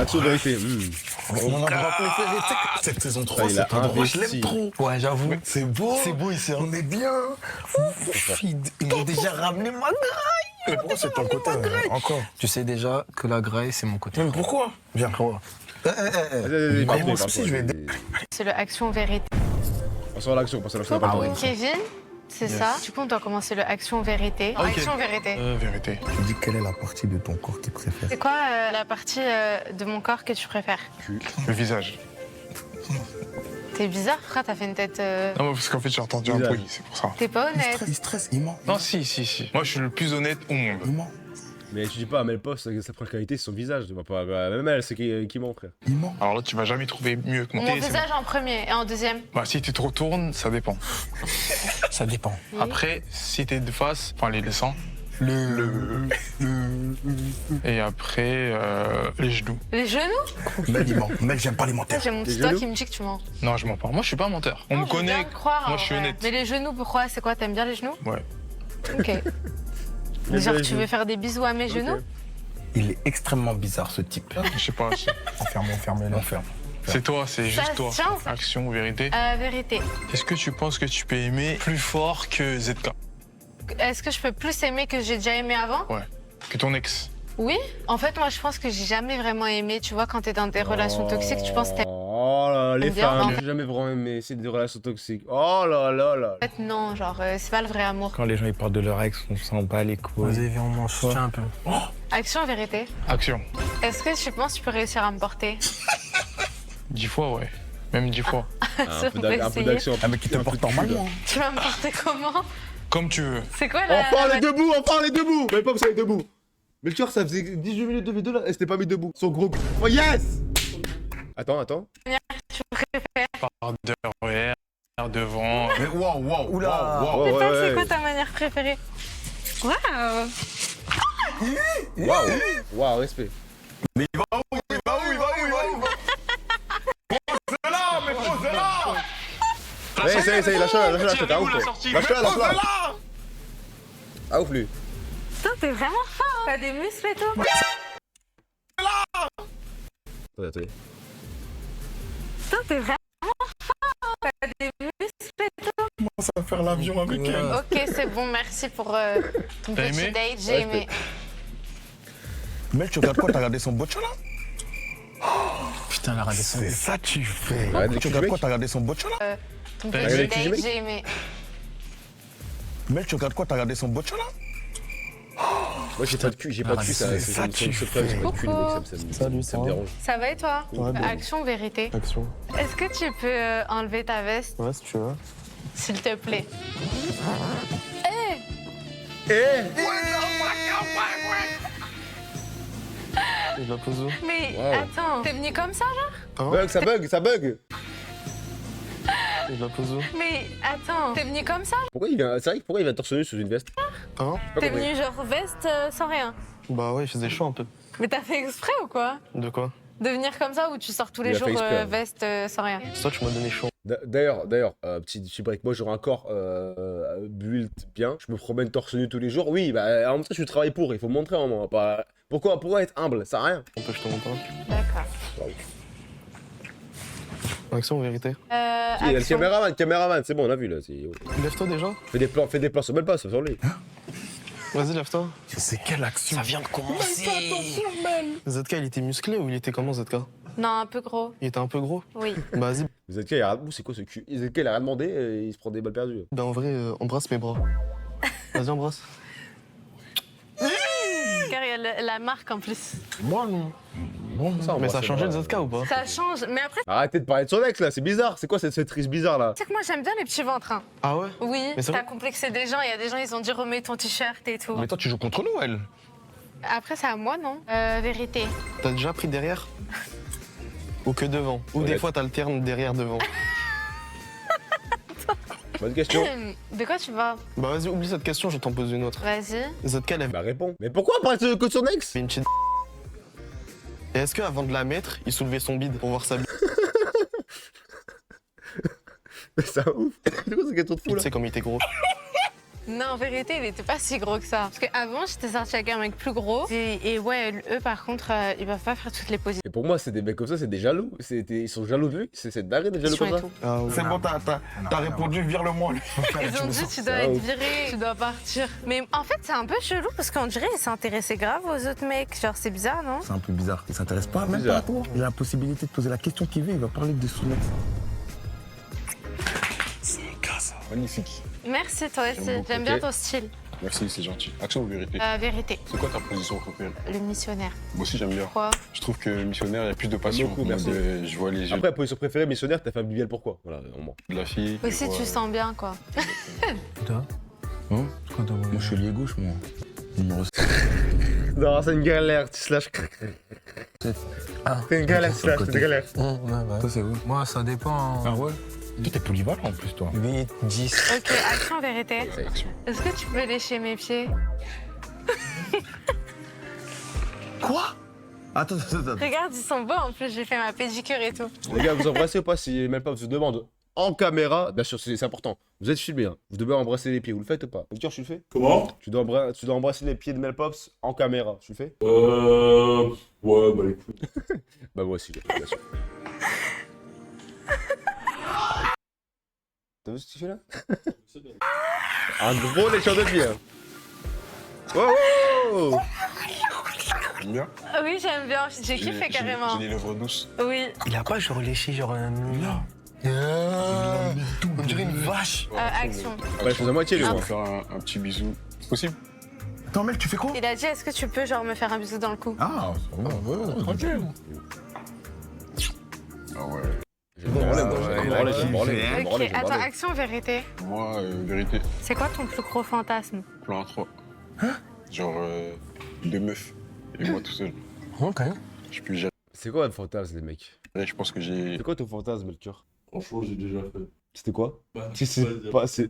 [SPEAKER 1] Action vérité.
[SPEAKER 4] Mon endroit préféré, tu sais que cette saison 3,
[SPEAKER 1] il a
[SPEAKER 4] cet endroit, je
[SPEAKER 1] investi.
[SPEAKER 4] l'aime trop.
[SPEAKER 6] Ouais, j'avoue.
[SPEAKER 4] C'est beau.
[SPEAKER 6] C'est beau ici. Hein.
[SPEAKER 4] On est bien.
[SPEAKER 6] Ils m'ont déjà ramené ma graille.
[SPEAKER 4] Mais pourquoi c'est ton côté encore?
[SPEAKER 6] Tu sais déjà que la graille, c'est mon côté.
[SPEAKER 4] Mais pourquoi? Viens.
[SPEAKER 1] Vas-y,
[SPEAKER 4] Bah,
[SPEAKER 1] vas-y,
[SPEAKER 4] moi
[SPEAKER 1] vas-y,
[SPEAKER 4] aussi, je vais.
[SPEAKER 2] C'est le action vérité.
[SPEAKER 1] Passons à l'action, passons à l'action.
[SPEAKER 2] Ah oui. Kevin, c'est ça. Du coup, on doit commencer le action vérité.
[SPEAKER 5] Ok.
[SPEAKER 2] Action vérité.
[SPEAKER 5] Vérité.
[SPEAKER 4] Tu dis quelle est la partie de ton corps qui préfère?
[SPEAKER 2] C'est quoi la partie de mon corps que tu préfères?
[SPEAKER 5] Le visage.
[SPEAKER 2] T'es bizarre, frère, t'as fait une tête.
[SPEAKER 5] Non, parce qu'en fait, j'ai entendu un
[SPEAKER 1] Visage.
[SPEAKER 5] bruit, c'est pour ça.
[SPEAKER 2] T'es pas honnête.
[SPEAKER 4] Il stresse, il ment.
[SPEAKER 5] Non, si. Moi, je suis le plus honnête au monde.
[SPEAKER 4] Il ment.
[SPEAKER 1] Mais tu dis pas à Mel Post, sa première qualité, c'est son visage. Tu vas pas... Même elle, c'est qui ment, frère.
[SPEAKER 4] Il ment.
[SPEAKER 5] Alors là, tu vas jamais trouver mieux que moi.
[SPEAKER 2] Mon visage en premier et en deuxième.
[SPEAKER 5] Bah, si tu te retournes, ça dépend.
[SPEAKER 6] Ça dépend.
[SPEAKER 5] Après, si t'es de face, enfin, les dessins. Et après, les genoux.
[SPEAKER 2] Les genoux?
[SPEAKER 4] Mel, il ment. Mel, j'aime pas les menteurs.
[SPEAKER 2] J'ai mon petit
[SPEAKER 1] Les
[SPEAKER 2] doigt
[SPEAKER 1] genoux
[SPEAKER 2] qui me dit que tu mens.
[SPEAKER 5] Non, je mens pas. Moi, je suis pas un menteur. On
[SPEAKER 2] Non,
[SPEAKER 5] me
[SPEAKER 2] je veux bien
[SPEAKER 5] connaît.
[SPEAKER 2] te croire,
[SPEAKER 5] Moi,
[SPEAKER 2] en
[SPEAKER 5] je suis
[SPEAKER 2] vrai.
[SPEAKER 5] honnête.
[SPEAKER 2] Mais les genoux, pourquoi? C'est quoi? T'aimes bien les genoux?
[SPEAKER 5] Ouais.
[SPEAKER 2] Ok. Genre,
[SPEAKER 1] les
[SPEAKER 2] tu
[SPEAKER 1] genoux.
[SPEAKER 2] veux faire des bisous à mes genoux?
[SPEAKER 4] Il est extrêmement bizarre, ce type.
[SPEAKER 5] Je sais pas.
[SPEAKER 4] Enfermez-le. Enferme.
[SPEAKER 5] C'est toi, c'est juste
[SPEAKER 2] Ça
[SPEAKER 5] toi.
[SPEAKER 2] se tient, ça.
[SPEAKER 5] Action ou vérité.
[SPEAKER 2] Vérité.
[SPEAKER 5] Est-ce que tu penses que tu peux aimer plus fort que ZK?
[SPEAKER 2] Est-ce que je peux plus aimer que j'ai déjà aimé avant?
[SPEAKER 5] Ouais. Que ton ex?
[SPEAKER 2] Oui. En fait, moi, je pense que j'ai jamais vraiment aimé. Tu vois, quand t'es dans des relations toxiques, tu penses que t'aimes.
[SPEAKER 1] Oh là, les
[SPEAKER 2] bien,
[SPEAKER 1] femmes,
[SPEAKER 2] non.
[SPEAKER 1] j'ai jamais vraiment aimé. C'est des relations toxiques. Oh là là là.
[SPEAKER 2] En fait, non, genre, c'est pas le vrai amour.
[SPEAKER 4] Quand les gens ils parlent de leur ex, on s'en bat les couilles.
[SPEAKER 6] Vas-y, viens, on mange. Tiens un peu.
[SPEAKER 2] Action, vérité.
[SPEAKER 5] Action.
[SPEAKER 2] Est-ce que tu penses que tu peux réussir à me porter?
[SPEAKER 5] 10 fois, ouais. Même 10 fois.
[SPEAKER 1] Un peu
[SPEAKER 2] On va
[SPEAKER 1] un peu
[SPEAKER 2] essayer.
[SPEAKER 1] d'action.
[SPEAKER 4] Ah, mais qui te porte normalement.
[SPEAKER 2] Tu vas me porter comment?
[SPEAKER 5] Comme tu veux.
[SPEAKER 2] C'est quoi la.
[SPEAKER 1] Enfin, on est debout, enfin, on est debout. Mais pas que ça est debout. Mais le cœur, ça faisait 18 minutes de vidéo là, et c'était pas mis debout. Son gros. Oh yes! Attends.
[SPEAKER 2] Tu préfères?
[SPEAKER 5] Par derrière, devant.
[SPEAKER 4] Mais waouh.
[SPEAKER 6] Oula.
[SPEAKER 1] Oh,
[SPEAKER 2] Toi,
[SPEAKER 1] ouais,
[SPEAKER 2] c'est
[SPEAKER 1] ouais.
[SPEAKER 2] quoi ta manière préférée? Waouh!
[SPEAKER 1] Waouh, respect.
[SPEAKER 4] Il va où
[SPEAKER 1] Ouais, ça y est, lâche-la, t'as ouf. Lâche-la. Ah ouf lui.
[SPEAKER 2] Putain, t'es vraiment fort! Hein. T'as des muscles et tout?
[SPEAKER 1] Attendez.
[SPEAKER 2] Putain, t'es vraiment fort! T'as des muscles et tout?
[SPEAKER 4] commence à faire l'avion avec elle.
[SPEAKER 2] Ok, c'est bon, merci pour ton
[SPEAKER 5] T'as
[SPEAKER 2] petit
[SPEAKER 5] aimé?
[SPEAKER 2] date, j'ai aimé.
[SPEAKER 4] Mec, tu regardes quoi? T'as regardé son botcha là?
[SPEAKER 6] Putain, la radescente.
[SPEAKER 4] C'est ça que tu fais.
[SPEAKER 1] Regarde,
[SPEAKER 4] Tu regardes quoi? T'as regardé son botcha là?
[SPEAKER 2] Ton
[SPEAKER 5] T'as
[SPEAKER 2] petit
[SPEAKER 5] aimé?
[SPEAKER 2] date, j'ai aimé.
[SPEAKER 4] Mec, tu regardes quoi? T'as regardé son botcha là?
[SPEAKER 1] Moi j'ai pas de cul, ça.
[SPEAKER 4] c'est ça que tu fais.
[SPEAKER 1] J'ai pas de cul, les mecs, ça me dérange.
[SPEAKER 2] Ça va et toi?
[SPEAKER 3] Ouais, bon.
[SPEAKER 2] Action, vérité.
[SPEAKER 3] Action.
[SPEAKER 2] Est-ce que tu peux enlever ta veste,
[SPEAKER 3] Ouais, si tu veux.
[SPEAKER 2] s'il te plaît?
[SPEAKER 3] Je la pose où?
[SPEAKER 2] Mais
[SPEAKER 1] Wow.
[SPEAKER 2] attends, t'es venu comme ça, genre?
[SPEAKER 1] Ça bug.
[SPEAKER 3] Je la pose où?
[SPEAKER 2] Mais attends, t'es venu comme ça?
[SPEAKER 1] Pourquoi il vient, c'est vrai, pourquoi il vient torse nu sous une veste?
[SPEAKER 3] Hein?
[SPEAKER 1] J'ai pas
[SPEAKER 2] T'es
[SPEAKER 1] compris.
[SPEAKER 2] venu genre veste sans rien?
[SPEAKER 3] Bah ouais, il faisait chaud un peu.
[SPEAKER 2] Mais t'as fait exprès ou quoi?
[SPEAKER 3] De quoi?
[SPEAKER 2] De venir comme ça ou tu sors tous les
[SPEAKER 1] Il a
[SPEAKER 2] jours
[SPEAKER 1] fait exprès, hein.
[SPEAKER 2] veste sans rien?
[SPEAKER 3] C'est toi, tu m'as donné chaud.
[SPEAKER 1] D'ailleurs, petit break, moi j'aurais un corps build bien, je me promène torse nu tous les jours, oui, bah en même temps je travaille pour, il faut montrer en moi, pas... Pourquoi être humble, ça sert à rien.
[SPEAKER 3] On peut, je te montre un.
[SPEAKER 2] D'accord.
[SPEAKER 3] Action ou vérité?
[SPEAKER 1] Il y a le caméraman, c'est bon, on a vu là.
[SPEAKER 3] Lève-toi déjà.
[SPEAKER 1] Fais des plans sur même pas, ça sur lui.
[SPEAKER 3] Vas-y, lève-toi.
[SPEAKER 4] C'est quelle action?
[SPEAKER 6] Ça vient de commencer.
[SPEAKER 3] ZK, il était musclé ou il était comment, ZK?
[SPEAKER 2] Non, un peu gros.
[SPEAKER 3] Il était un peu gros?
[SPEAKER 2] Oui.
[SPEAKER 3] Bah, vas-y.
[SPEAKER 1] ZK, il a rien... c'est quoi ce cul? ZK, il a rien demandé et il se prend des balles perdues.
[SPEAKER 3] Ben, en vrai, embrasse mes bras. Vas-y, embrasse.
[SPEAKER 2] Car il y a la marque en plus.
[SPEAKER 4] Moi, non.
[SPEAKER 3] Mais ça a changé le ZK ou pas?
[SPEAKER 2] Ça change. Mais après,
[SPEAKER 1] Arrêtez de parler de son ex là, c'est bizarre. C'est quoi cette triste bizarre là?
[SPEAKER 2] tu sais que moi j'aime bien les petits ventres. Hein.
[SPEAKER 3] Ah ouais?
[SPEAKER 2] Oui,
[SPEAKER 3] Mais c'est
[SPEAKER 2] t'as
[SPEAKER 3] vrai.
[SPEAKER 2] complexé des gens. Il y a des gens, ils ont dit remets ton t-shirt et tout.
[SPEAKER 4] Mais toi, tu joues contre nous, elle.
[SPEAKER 2] Après, c'est à moi, non? Vérité.
[SPEAKER 3] T'as déjà pris derrière? Ou que devant? Ou des fois, t'alternes derrière-devant?
[SPEAKER 1] Bonne question.
[SPEAKER 2] De quoi tu vas?
[SPEAKER 3] Bah, vas-y, oublie cette question, je t'en pose une autre.
[SPEAKER 2] Vas-y.
[SPEAKER 3] ZK, elle
[SPEAKER 1] Bah réponds. Mais pourquoi parler que de son ex?
[SPEAKER 3] fait une petite. Et est-ce qu'avant de la mettre, il soulevait son bide pour voir sa bite?
[SPEAKER 1] Mais c'est un ouf. C'est quoi cette question de fou
[SPEAKER 3] Tu
[SPEAKER 1] là?
[SPEAKER 3] sais comme il était gros.
[SPEAKER 2] Non, en vérité, il était pas si gros que ça. Parce qu'avant, j'étais sortie avec un mec plus gros. Et ouais, eux, par contre, ils peuvent pas faire toutes les positions
[SPEAKER 1] Et pour moi, c'est des mecs comme ça, c'est des jaloux. Ils sont jaloux de lui. C'est dingue d'être jaloux comme
[SPEAKER 2] et
[SPEAKER 1] ça.
[SPEAKER 2] tout.
[SPEAKER 3] Ah, ouais.
[SPEAKER 4] C'est bon, t'as répondu, vire-le-moi.
[SPEAKER 2] Ils ont dit tu dois être viré, tu dois partir. Mais en fait, c'est un peu chelou parce qu'on dirait qu'ils s'intéressaient grave aux autres mecs. Genre, c'est bizarre, non?
[SPEAKER 4] C'est un peu bizarre. Il s'intéresse pas, même
[SPEAKER 1] Bizarre.
[SPEAKER 4] pas à toi. Il a la possibilité de poser la question qu'il veut, il va parler de son ex.
[SPEAKER 8] C'est un cas, ça. Magnifique.
[SPEAKER 2] Merci, toi aussi.
[SPEAKER 8] J'aime beaucoup.
[SPEAKER 2] J'aime bien
[SPEAKER 1] Ok.
[SPEAKER 2] ton style.
[SPEAKER 8] Merci, c'est gentil. Action ou vérité?
[SPEAKER 2] Vérité.
[SPEAKER 8] C'est quoi ta position préférée?
[SPEAKER 2] Le missionnaire.
[SPEAKER 8] Moi aussi, j'aime bien.
[SPEAKER 2] Pourquoi?
[SPEAKER 8] Je trouve que missionnaire, il y a plus de passion.
[SPEAKER 1] beaucoup,
[SPEAKER 8] En mode,
[SPEAKER 1] merci.
[SPEAKER 8] je vois les yeux
[SPEAKER 1] Après, position préférée, missionnaire, t'as fait un BBL pourquoi? Voilà, au moins.
[SPEAKER 8] de la fille. je
[SPEAKER 2] Aussi,
[SPEAKER 8] vois,
[SPEAKER 2] tu sens bien, quoi.
[SPEAKER 4] Toi? Hein? Moi, je suis lié gauche, moi. Numéro
[SPEAKER 1] Non, c'est une galère, tu slash. C'est une galère, tu slash, c'est une galère.
[SPEAKER 4] Toi, c'est où?
[SPEAKER 10] Moi, ça dépend.
[SPEAKER 4] Ah ouais? Toi, t'es polyvalent en plus, toi.
[SPEAKER 10] 8, 10.
[SPEAKER 2] Ok, action, vérité.
[SPEAKER 8] Action.
[SPEAKER 2] Est-ce que tu peux lécher mes pieds?
[SPEAKER 4] Quoi? Attends.
[SPEAKER 2] Regarde, ils sont beaux en plus, j'ai fait ma pédicure et tout.
[SPEAKER 1] Les gars, vous embrassez ou pas si même pas vous demande en caméra? Bien sûr, c'est important. Vous êtes filmé, hein. Vous devez embrasser les pieds, vous le faites ou pas? Victor, tu le fais?
[SPEAKER 11] Comment?
[SPEAKER 1] Tu dois embrasser les pieds de Melpops en caméra, tu le fais?
[SPEAKER 11] Ouais, bah écoute.
[SPEAKER 1] Bah moi aussi, bien sûr. T'as vu ce que tu fais là? Un gros lécheur de pied. Hein. Wow!
[SPEAKER 8] J'aime bien.
[SPEAKER 2] Oui, j'aime bien, j'ai kiffé carrément.
[SPEAKER 8] J'ai les lèvres douces.
[SPEAKER 2] Oui.
[SPEAKER 10] Il a pas genre léché genre un.
[SPEAKER 4] Non. On dirait une vache.
[SPEAKER 2] Action.
[SPEAKER 1] Ouais, je fais à moitié lui.
[SPEAKER 8] On
[SPEAKER 1] moi.
[SPEAKER 8] va faire un petit bisou. C'est possible?
[SPEAKER 4] Attends, mec, tu fais quoi?
[SPEAKER 2] Il a dit, est-ce que tu peux genre me faire un bisou dans le cou?
[SPEAKER 4] Ah, ouais, tranquille.
[SPEAKER 8] Ah ouais.
[SPEAKER 1] J'ai branlé.
[SPEAKER 2] Ok, attends, action, vérité.
[SPEAKER 8] Moi, vérité,
[SPEAKER 2] C'est quoi ton plus gros fantasme?
[SPEAKER 8] plan 3. Genre, deux meufs. Et moi tout seul.
[SPEAKER 10] Ok.
[SPEAKER 8] Je peux gérer.
[SPEAKER 1] C'est quoi le fantasme, les mecs?
[SPEAKER 8] Je pense que j'ai.
[SPEAKER 1] C'est quoi ton fantasme, Melchior?
[SPEAKER 11] Franchement, j'ai déjà fait.
[SPEAKER 1] C'était quoi?
[SPEAKER 11] Bah,
[SPEAKER 1] Si
[SPEAKER 11] je peux
[SPEAKER 1] c'est
[SPEAKER 11] le dire.
[SPEAKER 1] pas assez.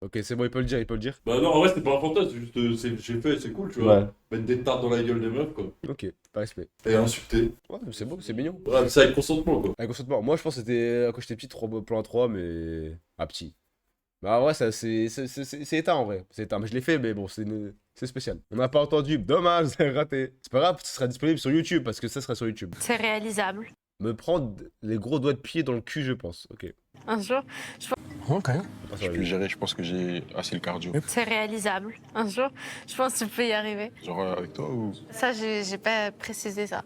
[SPEAKER 1] Ok, c'est bon, il peut le dire, il peut le dire.
[SPEAKER 11] Bah non, en vrai, c'était pas un fantasme, c'est juste, j'ai fait, c'est cool, tu vois.
[SPEAKER 1] Ouais.
[SPEAKER 11] Mettre des tartes dans la gueule des meufs, quoi.
[SPEAKER 1] Ok, pas respect.
[SPEAKER 11] Et insulter.
[SPEAKER 1] Ouais, c'est beau, c'est mignon.
[SPEAKER 11] Ouais, mais c'est avec consentement, quoi.
[SPEAKER 1] Avec consentement. Moi, je pense que c'était quand j'étais petit, plan 3, mais. Ah, petit. Bah, ouais, ça, c'est éteint en vrai. C'est éteint. Mais je l'ai fait, mais bon, c'est spécial. On n'a pas entendu. Dommage, vous avez raté. C'est pas grave, ce sera disponible sur YouTube parce que ça sera sur YouTube.
[SPEAKER 2] C'est réalisable.
[SPEAKER 1] Me prendre les gros doigts de pied dans le cul, je pense. Ok.
[SPEAKER 2] Un jour,
[SPEAKER 10] Ok.
[SPEAKER 8] Je peux gérer, je pense que j'ai assez le cardio.
[SPEAKER 2] c'est réalisable. Un jour, je pense que tu peux y arriver.
[SPEAKER 8] Genre avec toi ou.
[SPEAKER 2] Ça, j'ai pas précisé ça.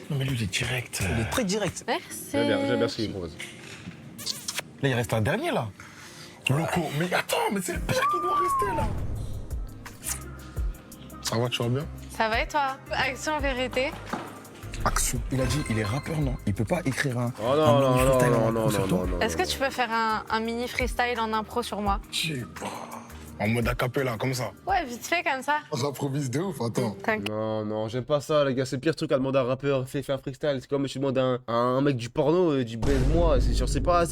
[SPEAKER 4] Non, mais lui, il est direct.
[SPEAKER 10] Il est très direct.
[SPEAKER 2] Merci.
[SPEAKER 1] J'aime bien, merci. Bon, vas-y.
[SPEAKER 4] Là, il reste un dernier, là. Loco. Mais attends, mais c'est le pire qui doit rester, là.
[SPEAKER 8] Ça va, tu vas bien?
[SPEAKER 2] Ça va et toi? Action, vérité.
[SPEAKER 4] Action. Il a dit, il est rappeur, non? Il peut pas écrire un.
[SPEAKER 1] Oh non, non,
[SPEAKER 4] mini
[SPEAKER 1] non,
[SPEAKER 4] freestyle en
[SPEAKER 1] non,
[SPEAKER 4] impro
[SPEAKER 1] non,
[SPEAKER 4] sur
[SPEAKER 1] non,
[SPEAKER 4] toi.
[SPEAKER 1] non, non.
[SPEAKER 2] Est-ce que tu peux faire un mini freestyle en impro sur moi?
[SPEAKER 8] Je sais pas. En mode acapella, comme ça.
[SPEAKER 2] Ouais, vite fait comme ça.
[SPEAKER 8] J'improvise de ouf, attends.
[SPEAKER 1] Non, non, j'aime pas ça, les gars. C'est le pire truc à demander à un rappeur. Fais un freestyle. C'est comme si tu demandes à un mec du porno, il dit baise-moi. C'est sûr, c'est pas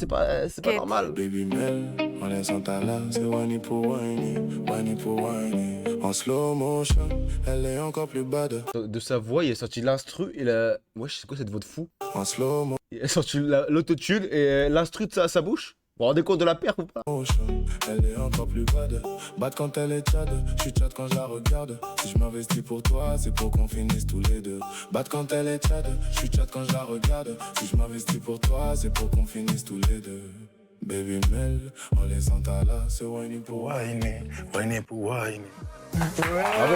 [SPEAKER 1] normal.
[SPEAKER 12] Baby Mel, on est sans talent, c'est whiny pour whiny, whiny pour whiny. On En slow motion, elle est encore plus bad.
[SPEAKER 1] De sa voix, il a sorti l'instru et la... Wesh, c'est quoi cette voix de fou?
[SPEAKER 12] En slow motion.
[SPEAKER 1] Il a sorti l'autotune et l'instru de sa bouche. Vous vous rendez compte de la perte ou pas?
[SPEAKER 12] Elle est encore plus bad. Bad quand elle est tchad. Je suis tchad quand je la regarde. Si je m'investis pour toi, c'est pour qu'on finisse tous les deux. Bad quand elle est tchad. Je suis tchad quand je la regarde. Si je m'investis pour toi, c'est pour qu'on finisse tous les deux. Baby Mel, en laissant ta là, c'est whiny pour whiny pour whiny.
[SPEAKER 1] Bravo.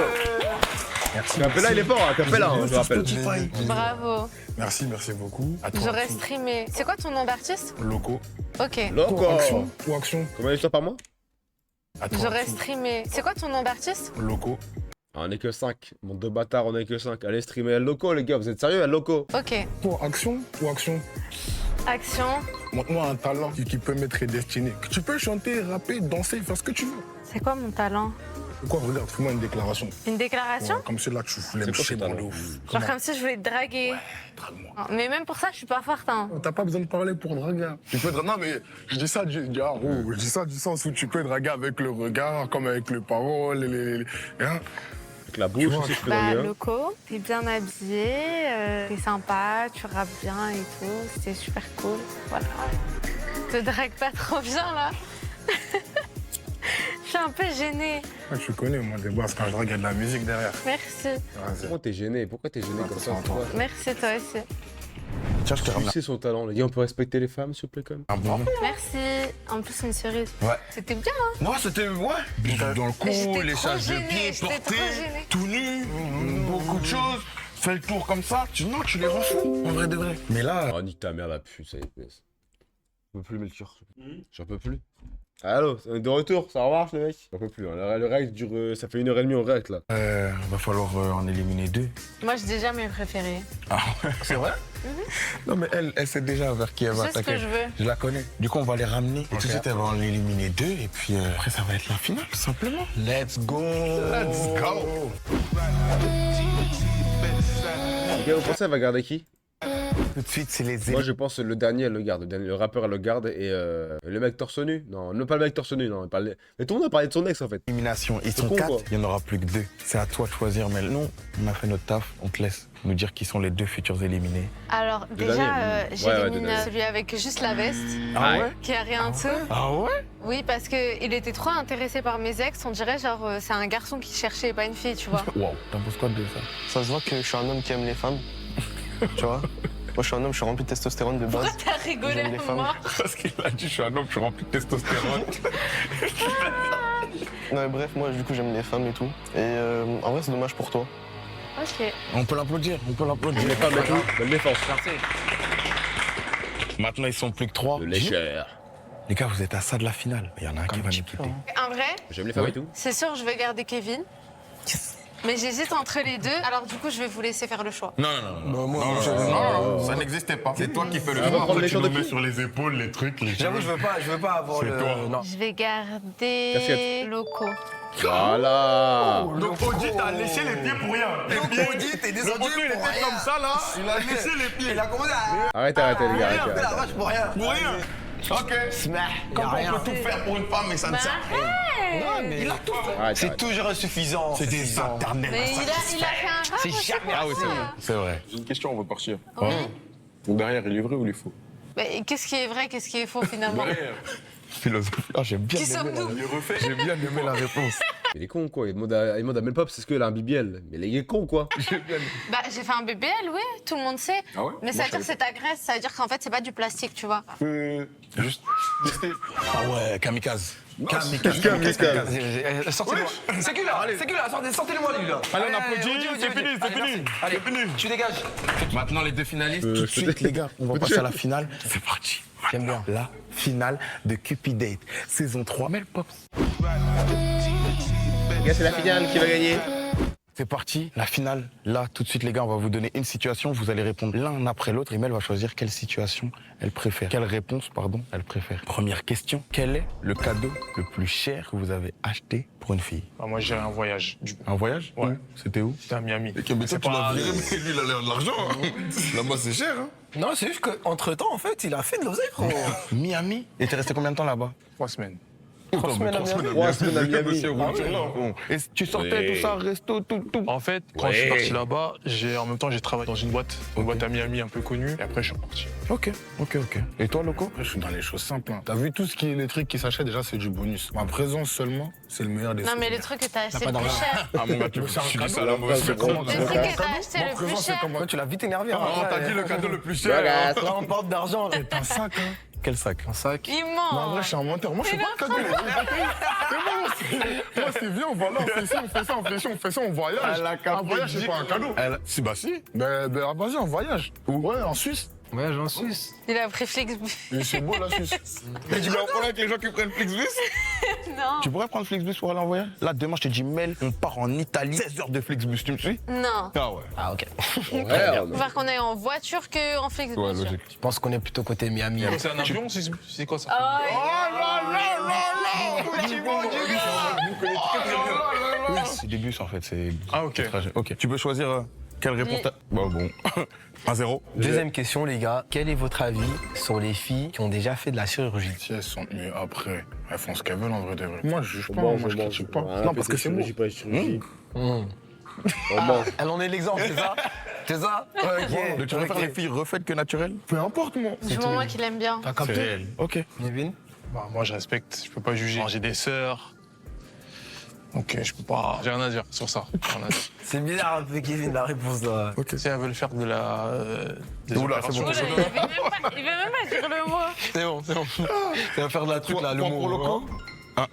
[SPEAKER 1] Merci. Capella, il est fort, hein. Capella, hein, je rappelle.
[SPEAKER 2] Bravo.
[SPEAKER 5] Merci beaucoup.
[SPEAKER 2] J'aurais streamé. C'est quoi ton nom d'artiste?
[SPEAKER 5] Loco.
[SPEAKER 2] Ok.
[SPEAKER 1] Loco.
[SPEAKER 5] Ou action.
[SPEAKER 1] Combien d'histoires par mois?
[SPEAKER 2] J'aurais streamé. C'est quoi ton nom d'artiste?
[SPEAKER 5] Loco.
[SPEAKER 1] Ah, on est que 5. Mon deux bâtards, on est que 5. Allez streamer El Loco, les gars, vous êtes sérieux, El Loco?
[SPEAKER 2] Ok.
[SPEAKER 5] Pour action ou action?
[SPEAKER 2] Action.
[SPEAKER 5] Montre-moi un talent qui peut m'être destiné. Tu peux chanter, rapper, danser, faire ce que tu veux.
[SPEAKER 2] C'est quoi mon talent?
[SPEAKER 5] Pourquoi? Regarde, fais-moi une déclaration.
[SPEAKER 2] Une déclaration?
[SPEAKER 5] Ouais, comme celle-là, tu voulais me chier dans l'eau.
[SPEAKER 2] Genre comme si je voulais te draguer.
[SPEAKER 5] Ouais, drague-moi.
[SPEAKER 2] Mais même pour ça, je suis pas forte. Hein.
[SPEAKER 5] T'as pas besoin de parler pour draguer. Tu peux draguer. Non, mais je dis ça du sens où tu peux draguer avec le regard, comme avec les paroles, hein?
[SPEAKER 1] Avec la bouche aussi, je peux
[SPEAKER 2] Bah,
[SPEAKER 1] draguer.
[SPEAKER 2] Loco, t'es bien habillé, t'es sympa, tu rappes bien et tout. C'était super cool. Voilà. Te drague pas trop bien là. Je suis un peu gênée.
[SPEAKER 5] Ouais, tu connais, moi, des bases, quand je drague, il y a de la musique derrière.
[SPEAKER 2] Merci.
[SPEAKER 1] Pourquoi t'es gêné? Pourquoi t'es gêné comme ça?
[SPEAKER 2] Merci toi aussi.
[SPEAKER 5] Tiens, je te ramène.
[SPEAKER 1] C'est son talent, les gars, on peut respecter les femmes, s'il vous plaît, quand même.
[SPEAKER 5] Ah bon?
[SPEAKER 2] Merci. En plus, une cerise.
[SPEAKER 4] Ouais.
[SPEAKER 2] C'était bien, hein?
[SPEAKER 4] Moi, c'était, ouais. Bisous dans le cou,
[SPEAKER 2] J'étais
[SPEAKER 4] les
[SPEAKER 2] trop
[SPEAKER 4] charges de
[SPEAKER 2] gênée,
[SPEAKER 4] pied
[SPEAKER 2] j'étais
[SPEAKER 4] portées,
[SPEAKER 2] trop gênée.
[SPEAKER 4] tout nu, beaucoup de choses. Fais le tour comme ça, non, tu les rends fous, en vrai de vrai. Mais là...
[SPEAKER 1] Oh, nique ta mère, la pute, ça y est. Je peux plus, Melchior. J'en peux plus. Allô, on est de retour, ça marche, les mecs? J'en peux plus, hein. Le règle dure... ça fait 1h30, on règle, là.
[SPEAKER 4] Va falloir en éliminer 2.
[SPEAKER 2] Moi, j'ai déjà mes préférés.
[SPEAKER 4] Ah, c'est vrai? Non, mais elle sait déjà vers qui elle va
[SPEAKER 2] C'est ce
[SPEAKER 4] attaquer.
[SPEAKER 2] que je veux.
[SPEAKER 4] Je la connais. Du coup, on va les ramener. Et tout de suite, elle va en éliminer 2. Et puis après, ça va être la finale, tout simplement. Let's go! Let's go!
[SPEAKER 1] Les gars, vous pensez, elle va garder qui?
[SPEAKER 4] Tout de suite, c'est les
[SPEAKER 1] Moi, je pense que le dernier, elle le garde. Le rappeur, elle le garde. Et le mec torse nu? Non, pas le mec torse nu, non. Mais tout le monde a parlé de son ex, en fait.
[SPEAKER 4] éliminations. Ils
[SPEAKER 1] C'est
[SPEAKER 4] sont
[SPEAKER 1] con,
[SPEAKER 4] 4,
[SPEAKER 1] quoi.
[SPEAKER 4] il n'y en aura plus que 2. C'est à toi de choisir. Mais non, on a fait notre taf. On te laisse nous dire qui sont les 2 futurs éliminés.
[SPEAKER 2] Alors,
[SPEAKER 1] Le
[SPEAKER 2] déjà,
[SPEAKER 1] dernier.
[SPEAKER 2] j'élimine
[SPEAKER 1] Ouais,
[SPEAKER 2] celui avec juste la veste,
[SPEAKER 1] Ah ouais?
[SPEAKER 2] qui a rien dessous.
[SPEAKER 4] Ah ouais?
[SPEAKER 2] Oui, parce qu'il était trop intéressé par mes ex. On dirait, genre, c'est un garçon qui cherchait, pas une fille, tu vois.
[SPEAKER 4] Waouh, t'en penses quoi de ça?
[SPEAKER 3] Ça se voit que je suis un homme qui aime les femmes. Tu vois? Moi, je suis un homme, je suis rempli de testostérone de base.
[SPEAKER 2] Pourquoi t'as rigolé
[SPEAKER 3] J'aime les
[SPEAKER 2] à
[SPEAKER 3] femmes.
[SPEAKER 2] moi?
[SPEAKER 4] Parce qu'il a dit, je suis un homme, je suis rempli de testostérone.
[SPEAKER 3] Non, mais bref, moi, du coup, j'aime les femmes et tout. Et en vrai, c'est dommage pour toi.
[SPEAKER 2] Ok.
[SPEAKER 4] On peut l'applaudir, on peut l'applaudir.
[SPEAKER 1] Les femmes et tout, belle défense.
[SPEAKER 4] Maintenant, ils sont plus que 3.
[SPEAKER 1] Le lécheur.
[SPEAKER 4] Les gars, vous êtes à ça de la finale. Il y en a un qui va nous quitter.
[SPEAKER 2] En vrai,
[SPEAKER 1] J'aime les femmes et tout.
[SPEAKER 2] c'est sûr, je vais garder Kevin. Mais j'hésite entre les deux, alors du coup, je vais vous laisser faire le choix.
[SPEAKER 4] Non, non, ça n'existait pas. C'est toi qui fais le
[SPEAKER 1] On va prendre les
[SPEAKER 4] tu
[SPEAKER 1] champs
[SPEAKER 4] nous
[SPEAKER 1] de
[SPEAKER 4] mets
[SPEAKER 1] qui?
[SPEAKER 4] sur les épaules, les trucs, les
[SPEAKER 10] J'avoue, je veux pas avoir
[SPEAKER 4] C'est
[SPEAKER 10] le.
[SPEAKER 4] toi.
[SPEAKER 10] Non.
[SPEAKER 2] Je vais garder
[SPEAKER 1] Casquette.
[SPEAKER 2] Loco.
[SPEAKER 1] Voilà.
[SPEAKER 4] Donc Audit a léché les pieds pour rien.
[SPEAKER 10] Audit, t'es descendu
[SPEAKER 4] Le il
[SPEAKER 10] pour
[SPEAKER 4] était
[SPEAKER 10] rien.
[SPEAKER 4] comme ça là, il a léché les pieds.
[SPEAKER 10] Il a commencé à.
[SPEAKER 1] Arrêtez, les gars, arrêtez.
[SPEAKER 10] La vache pour rien.
[SPEAKER 4] Pour rien. Ok. Comme on peut tout faire pour une femme, mais ça ne sert à rien.
[SPEAKER 10] Non, mais.
[SPEAKER 1] C'est
[SPEAKER 10] toujours insuffisant.
[SPEAKER 4] C'est des internets.
[SPEAKER 2] Mais il a fait un rap
[SPEAKER 10] C'est
[SPEAKER 2] aussi
[SPEAKER 10] jamais
[SPEAKER 2] pour
[SPEAKER 10] assez.
[SPEAKER 2] ça.
[SPEAKER 4] C'est vrai.
[SPEAKER 8] J'ai une question, on va partir.
[SPEAKER 2] Oui.
[SPEAKER 8] Donc derrière, il est vrai ou il est faux?
[SPEAKER 2] Mais qu'est-ce qui est vrai, qu'est-ce qui est faux finalement?
[SPEAKER 4] Philosophie. Ah, j'aime bien.
[SPEAKER 2] Qui sommes-nous?
[SPEAKER 4] J'ai bien aimé la réponse.
[SPEAKER 1] Il est con, quoi. Il demande à Melpop, c'est ce qu'il a un BBL. Mais il est con, quoi.
[SPEAKER 2] Bah, j'ai fait un BBL, oui, tout le monde sait.
[SPEAKER 8] Ah ouais?
[SPEAKER 2] Mais ça veut dire que c'est ta graisse, ça veut dire qu'en fait, c'est pas du plastique, tu vois.
[SPEAKER 8] Juste tester.
[SPEAKER 4] Ah ouais, kamikaze.
[SPEAKER 10] Sortez-le-moi. C'est qui là? Sortez-le-moi, lui là.
[SPEAKER 4] Allez, on applaudit, c'est fini, c'est
[SPEAKER 10] Allez,
[SPEAKER 4] fini.
[SPEAKER 10] merci. Allez, tu dégages.
[SPEAKER 4] Maintenant, les 2 finalistes, tout de suite, les gars, on va passer à la finale. C'est parti.
[SPEAKER 10] J'aime bien.
[SPEAKER 4] La finale de Cupid Date, saison 3. Melpop.
[SPEAKER 1] Les gars, c'est la finale qui va gagner.
[SPEAKER 4] C'est parti, la finale. Là, tout de suite, les gars, on va vous donner une situation. Vous allez répondre l'un après l'autre. Et Mel va choisir quelle situation elle préfère. Quelle réponse, pardon, elle préfère. Première question. Quel est le cadeau le plus cher que vous avez acheté pour une fille?
[SPEAKER 5] Moi, je dirais un voyage.
[SPEAKER 4] Un voyage?
[SPEAKER 5] Ouais.
[SPEAKER 4] Où? C'était où?
[SPEAKER 5] C'était à Miami.
[SPEAKER 8] Mais toi, tu l'as viré, mais lui, il a l'air de l'argent. Là-bas, c'est cher, hein.
[SPEAKER 10] Non, c'est juste qu'entre temps, en fait, il a fait de l'oseille, gros.
[SPEAKER 4] Miami. Et t'es resté combien de temps là-bas?
[SPEAKER 5] 3 semaines.
[SPEAKER 6] 3 semaines à Miami.
[SPEAKER 1] 3 semaines à Miami.
[SPEAKER 4] Monsieur Rouge, non. Et tu sortais tout ça, resto, tout.
[SPEAKER 5] En fait, quand je suis parti là-bas, en même temps, j'ai travaillé dans une boîte à Miami un peu connue. Et après, je suis reparti.
[SPEAKER 4] Ok. Et toi, Loco?
[SPEAKER 5] Après, je suis dans les choses simples. Hein. T'as vu tout ce qui est électrique qui s'achète, déjà, c'est du bonus. Ma présence seulement, c'est le meilleur des
[SPEAKER 2] Non, mais
[SPEAKER 5] souvenirs.
[SPEAKER 2] le truc que t'as acheté le plus cher.
[SPEAKER 4] Ah, mon gars, tu dis ça à la mauvaise
[SPEAKER 2] Le
[SPEAKER 4] personne.
[SPEAKER 2] truc que t'as acheté le plus cher.
[SPEAKER 6] Toi, tu l'as vite énervé.
[SPEAKER 5] Ah,
[SPEAKER 6] hein.
[SPEAKER 5] t'as dit le cadeau le plus cher.
[SPEAKER 6] Là, on parle d'argent. là.
[SPEAKER 5] T'as un sac, hein.
[SPEAKER 4] Quel sac?
[SPEAKER 6] Un sac.
[SPEAKER 2] Il
[SPEAKER 5] Non, en
[SPEAKER 2] ment.
[SPEAKER 5] vrai, je suis un menteur. Moi, je suis pas un cadeau. C'est bon, moi, c'est bien, voilà, on fait ça, on fait ça, on voyage. Un voyage, c'est pas un cadeau.
[SPEAKER 4] Si, bah si.
[SPEAKER 5] Ben, vas-y, on voyage. Ouais, en Suisse.
[SPEAKER 6] Voyage en Suisse.
[SPEAKER 2] Il a pris Flixbus.
[SPEAKER 5] Et c'est beau, la Suisse.
[SPEAKER 4] Mais tu mets en problème avec les gens qui prennent Flixbus?
[SPEAKER 2] Non.
[SPEAKER 4] Tu pourrais prendre Flixbus pour aller en voyage? Là, demain, je te dis, Mel, on part en Italie. 16 heures de Flixbus, tu me suis?
[SPEAKER 2] Non.
[SPEAKER 4] Ah ouais.
[SPEAKER 6] Ah, ok.
[SPEAKER 2] Je préfère qu'on aille en voiture qu'en Flixbus.
[SPEAKER 4] Ouais, logique.
[SPEAKER 6] Je pense qu'on est plutôt côté Miami.
[SPEAKER 5] C'est un avion, c'est quoi ça?
[SPEAKER 4] C'est des bus, en fait. C'est.
[SPEAKER 5] Ah, ok.
[SPEAKER 4] Ok. Tu peux choisir quelle réponse t'as. Bon. 1-0.
[SPEAKER 6] Deuxième question, les gars. Quel est votre avis sur les filles qui ont déjà fait de la chirurgie?
[SPEAKER 5] Si elles sont mieux après, elles font ce qu'elles veulent en vrai de vrai. Moi, je juge pas, moi, je critique pas. Non, parce que c'est beau.
[SPEAKER 1] Pas chirurgie.
[SPEAKER 6] Elle en est l'exemple, c'est ça? C'est ça? Ok.
[SPEAKER 4] Donc, tu préfères les filles refaites que naturelles?
[SPEAKER 5] Peu importe, moi.
[SPEAKER 2] Du moment qu'il aime bien.
[SPEAKER 6] T'as capté?
[SPEAKER 4] Ok.
[SPEAKER 6] Kevin?
[SPEAKER 5] Bah, moi, je respecte, je peux pas juger. J'ai des sœurs. Donc, je peux pas. J'ai rien à dire sur ça. Rien à dire.
[SPEAKER 6] C'est bizarre un peu, Kevin, la réponse là.
[SPEAKER 5] Si elles veulent faire de la. Des
[SPEAKER 4] Oula, c'est bon.
[SPEAKER 5] opérations.
[SPEAKER 2] Il veut même pas dire le mot.
[SPEAKER 6] C'est bon. Ça va faire de la truc là, le
[SPEAKER 4] Point
[SPEAKER 6] mot.
[SPEAKER 4] pour Loco. 1-1.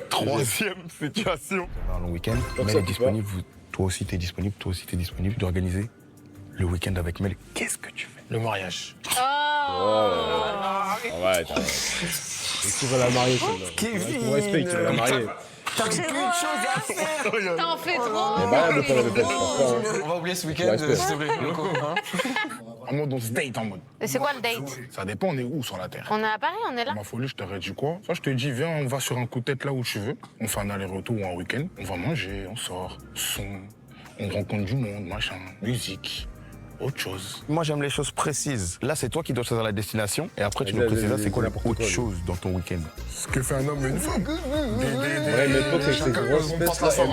[SPEAKER 4] Troisième situation. Un long week-end. Mel est disponible. Toi aussi, t'es disponible. Toi aussi, t'es disponible. D'organiser le week-end avec Mel. Qu'est-ce que tu fais?
[SPEAKER 5] Le mariage.
[SPEAKER 1] Ouais, t'as. Tu vas la marier, celle-là.
[SPEAKER 6] Kevin.
[SPEAKER 1] Pour respect, tu vas la marier.
[SPEAKER 6] T'as qu'une chose à faire.
[SPEAKER 2] T'en fais trop.
[SPEAKER 1] Mais bah, le problème, c'est pas.
[SPEAKER 6] On va oublier ce week-end, s'il te plaît, Loco.
[SPEAKER 5] En mode, on se date en mode.
[SPEAKER 2] Et c'est quoi le date?
[SPEAKER 5] Ça dépend, on est où sur la Terre?
[SPEAKER 2] On est à Paris, on est là.
[SPEAKER 5] Ma folie, je t'aurais dit quoi? Soit je te dis, viens, on va sur un coup de tête là où tu veux. On fait un aller-retour ou un week-end. On va manger, on sort, son, on rencontre du monde, machin, musique, autre chose.
[SPEAKER 4] Moi, j'aime les choses précises. Là, c'est toi qui dois choisir la destination. Et après, tu nous précises, c'est quoi autre chose dans ton week-end?
[SPEAKER 5] Ce que fait un homme et une femme.
[SPEAKER 1] Ouais, mais le truc, c'est que ces grosses fesses là,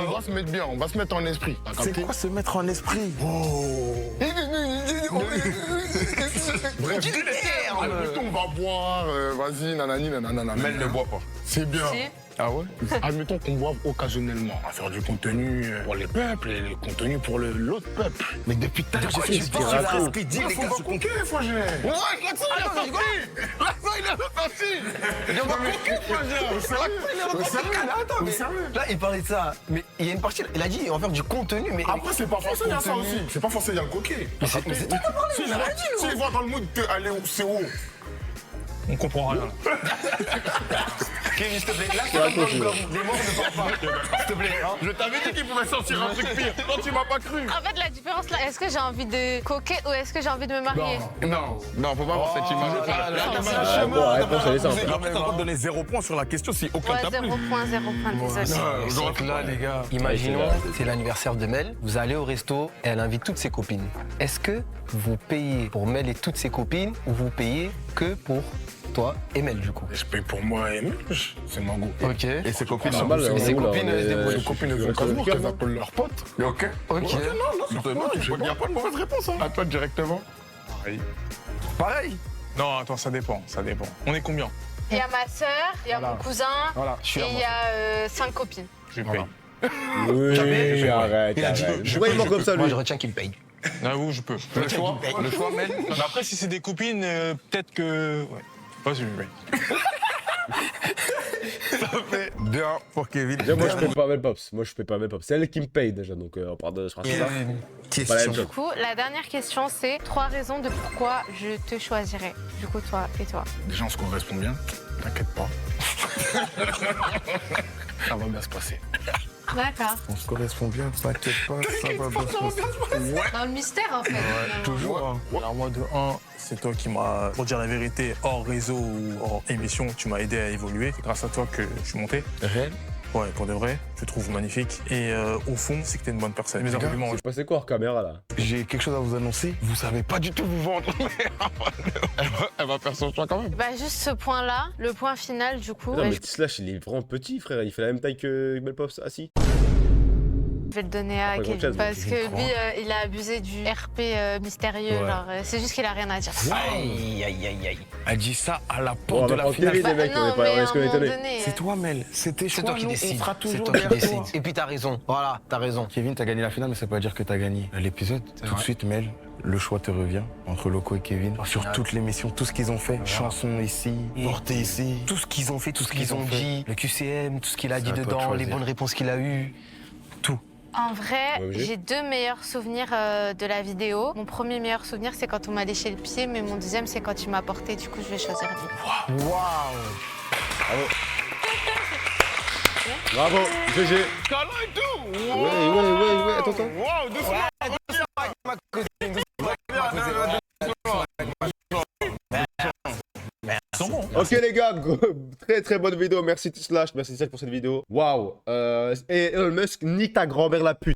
[SPEAKER 5] On va se mettre bien, on va se mettre en esprit.
[SPEAKER 4] C'est quoi se mettre en esprit?
[SPEAKER 5] Bref, admettons, on va boire, vas-y, nanani, nanana.
[SPEAKER 4] Mel ne boit pas.
[SPEAKER 5] C'est bien.
[SPEAKER 2] Si.
[SPEAKER 4] Ah ouais?
[SPEAKER 5] Admettons qu'on boive occasionnellement, à faire du contenu pour les peuples et le contenu pour l'autre peuple.
[SPEAKER 4] Mais depuis tout à l'heure, j'ai fait une
[SPEAKER 5] Faut pas conquérir, faut gérer. Ouais, l'accent, il est sorti. L'accent, il est sorti. Il va conquérir, faut gérer.
[SPEAKER 6] Là, il parlait de ça, mais il y a une partie, il a dit on va faire du contenu, mais.
[SPEAKER 5] Après, c'est pas forcé, il y a ça aussi. C'est pas forcé, il y a le coquet.
[SPEAKER 6] C'est toi qui as parlé, j'ai rien dit,
[SPEAKER 5] S'il voit dans le mood d'aller où c'est où.
[SPEAKER 9] On comprend rien.
[SPEAKER 6] Kevin, s'il te plaît, là, c'est pas comme les morts ne parlent pas. S'il te plaît, hein.
[SPEAKER 5] Je t'avais dit qu'il pouvait sortir un truc pire. Quand tu m'as pas cru.
[SPEAKER 2] En fait, la différence là, est-ce que j'ai envie de coquer ou est-ce que j'ai envie de me marier?
[SPEAKER 4] Non, faut pas avoir cette image.
[SPEAKER 1] Bon, la réponse, elle est simple.
[SPEAKER 4] Après, t'as le droit de donner 0 point sur la question si aucun
[SPEAKER 2] Ouais,
[SPEAKER 4] t'a
[SPEAKER 2] 0
[SPEAKER 4] plu.
[SPEAKER 2] point, 0 point, désolé.
[SPEAKER 6] Donc là, les gars, imaginons, c'est l'anniversaire de Mel, vous allez au resto et elle invite toutes ses copines. Est-ce que vous payez pour Mel et toutes ses copines ou vous payez que pour toi et Mel du coup?
[SPEAKER 5] Je paye pour moi et Mel, c'est mon goût.
[SPEAKER 6] Ok.
[SPEAKER 4] Et ses copines,
[SPEAKER 1] C'est normal,
[SPEAKER 6] Et ses
[SPEAKER 1] on est où, là,
[SPEAKER 6] copines,
[SPEAKER 1] on est-
[SPEAKER 6] elles se débrouillent.
[SPEAKER 5] Les copines, elles ont qu'à voir qu'elles appellent leurs potes.
[SPEAKER 4] ok.
[SPEAKER 6] Ok.
[SPEAKER 4] Il n'y a pas de mauvaise réponse. À toi directement.
[SPEAKER 6] Pareil.
[SPEAKER 9] Non, attends, ça dépend, ça dépend. On est combien?
[SPEAKER 2] Il y a ma sœur, il y a mon cousin
[SPEAKER 6] je suis
[SPEAKER 2] et
[SPEAKER 6] à
[SPEAKER 2] il y a 5 copines.
[SPEAKER 9] Je paye.
[SPEAKER 1] Oui, arrête,
[SPEAKER 6] Il a dit
[SPEAKER 1] arrête.
[SPEAKER 6] je
[SPEAKER 1] Pourquoi il ment comme ça,
[SPEAKER 6] Moi,
[SPEAKER 1] lui?
[SPEAKER 6] je retiens qu'il me paye.
[SPEAKER 9] J'avoue, je peux.
[SPEAKER 4] Le choix, Mel.
[SPEAKER 9] Mais après, si c'est des copines, peut-être que. Ouais. Pas si je paye.
[SPEAKER 4] Ça fait 2-1 pour Kevin.
[SPEAKER 1] Déjà, moi, je paye pas mes pops. Moi, je paye pas mes pops. C'est elle qui me paye déjà, donc on part de ce principe-là. Pas la même chose.
[SPEAKER 2] Du coup, la dernière question, c'est 3 raisons de pourquoi je te choisirais. Du coup, toi et toi.
[SPEAKER 5] Déjà, on se correspond bien. T'inquiète pas. Ça va bien se passer.
[SPEAKER 2] D'accord.
[SPEAKER 4] On se correspond bien, t'inquiète pas, ça va bien se passer.
[SPEAKER 2] Dans le mystère, en fait. finalement.
[SPEAKER 9] Toujours. Hein. Alors, moi, de 1, c'est toi qui m'as, pour dire la vérité, hors réseau ou hors émission, tu m'as aidé à évoluer. C'est grâce à toi que je suis monté.
[SPEAKER 4] Réel?
[SPEAKER 5] Ouais, pour de vrai, je te trouve magnifique. Et au fond, c'est que t'es une bonne personne. Mes
[SPEAKER 4] Les gars,
[SPEAKER 5] arguments,
[SPEAKER 1] C'est passé quoi hors caméra là?
[SPEAKER 4] J'ai quelque chose à vous annoncer. Vous savez pas du tout vous vendre. Elle va faire son choix quand même.
[SPEAKER 2] Bah juste ce point-là, le point final du coup.
[SPEAKER 1] Non,
[SPEAKER 2] bah,
[SPEAKER 1] mais Slash, il est vraiment petit, frère. Il fait la même taille que Melpops assis.
[SPEAKER 2] je vais le donner à
[SPEAKER 1] Après,
[SPEAKER 2] Kevin
[SPEAKER 1] Gonchaz,
[SPEAKER 2] parce
[SPEAKER 1] Kevin,
[SPEAKER 2] que
[SPEAKER 1] quoi.
[SPEAKER 2] lui, il a abusé du RP mystérieux.
[SPEAKER 1] Ouais.
[SPEAKER 2] Genre, c'est juste qu'il a rien à dire.
[SPEAKER 6] Aïe, aïe, aïe, aïe.
[SPEAKER 4] Elle dit ça à la
[SPEAKER 1] Bon,
[SPEAKER 4] porte
[SPEAKER 1] on
[SPEAKER 4] de
[SPEAKER 1] va
[SPEAKER 4] la
[SPEAKER 1] prendre
[SPEAKER 4] finale.
[SPEAKER 1] Kevin, les mecs, on
[SPEAKER 2] non,
[SPEAKER 1] est pas
[SPEAKER 2] mais
[SPEAKER 1] on
[SPEAKER 2] à
[SPEAKER 1] est ce qu'on
[SPEAKER 2] un
[SPEAKER 1] est
[SPEAKER 2] moment
[SPEAKER 1] étonné.
[SPEAKER 2] donné,
[SPEAKER 4] C'est toi, Mel. C'est tes
[SPEAKER 6] C'est
[SPEAKER 4] choix.
[SPEAKER 6] toi qui
[SPEAKER 4] Nous,
[SPEAKER 6] décides.
[SPEAKER 4] On fera
[SPEAKER 6] C'est
[SPEAKER 4] toujours
[SPEAKER 6] toi qui
[SPEAKER 4] derrière
[SPEAKER 6] décides.
[SPEAKER 4] toi.
[SPEAKER 6] Et puis t'as raison. Voilà, t'as raison.
[SPEAKER 4] Kevin, t'as gagné la finale, mais ça veut pas dire que t'as gagné l'épisode. Tout de suite, Mel, le choix te revient entre Loco et Kevin. Sur
[SPEAKER 6] finale.
[SPEAKER 4] toute l'émission, tout ce qu'ils ont fait, chansons ici, portée ici.
[SPEAKER 6] Tout ce qu'ils ont fait, tout ce qu'ils ont dit, le QCM, tout ce qu'il a dit
[SPEAKER 4] à toi de
[SPEAKER 6] dedans, les
[SPEAKER 4] choisir.
[SPEAKER 6] bonnes réponses qu'il a eues, tout.
[SPEAKER 2] En vrai,
[SPEAKER 1] Ouais,
[SPEAKER 2] j'ai 2 meilleurs souvenirs de la vidéo. Mon premier meilleur souvenir, c'est quand on m'a léché le pied, mais mon deuxième, c'est quand il m'a porté. Du coup, je vais choisir lui.
[SPEAKER 6] Waouh.
[SPEAKER 1] Bravo, GG.
[SPEAKER 4] Câlin et tout.
[SPEAKER 1] Ouais, attends.
[SPEAKER 4] Wow, doucement.
[SPEAKER 1] Ok les gars, très très bonne vidéo. Merci Slash, merci Slash pour cette vidéo. Waouh. Et Elon Musk, nique ta grand-mère la pute.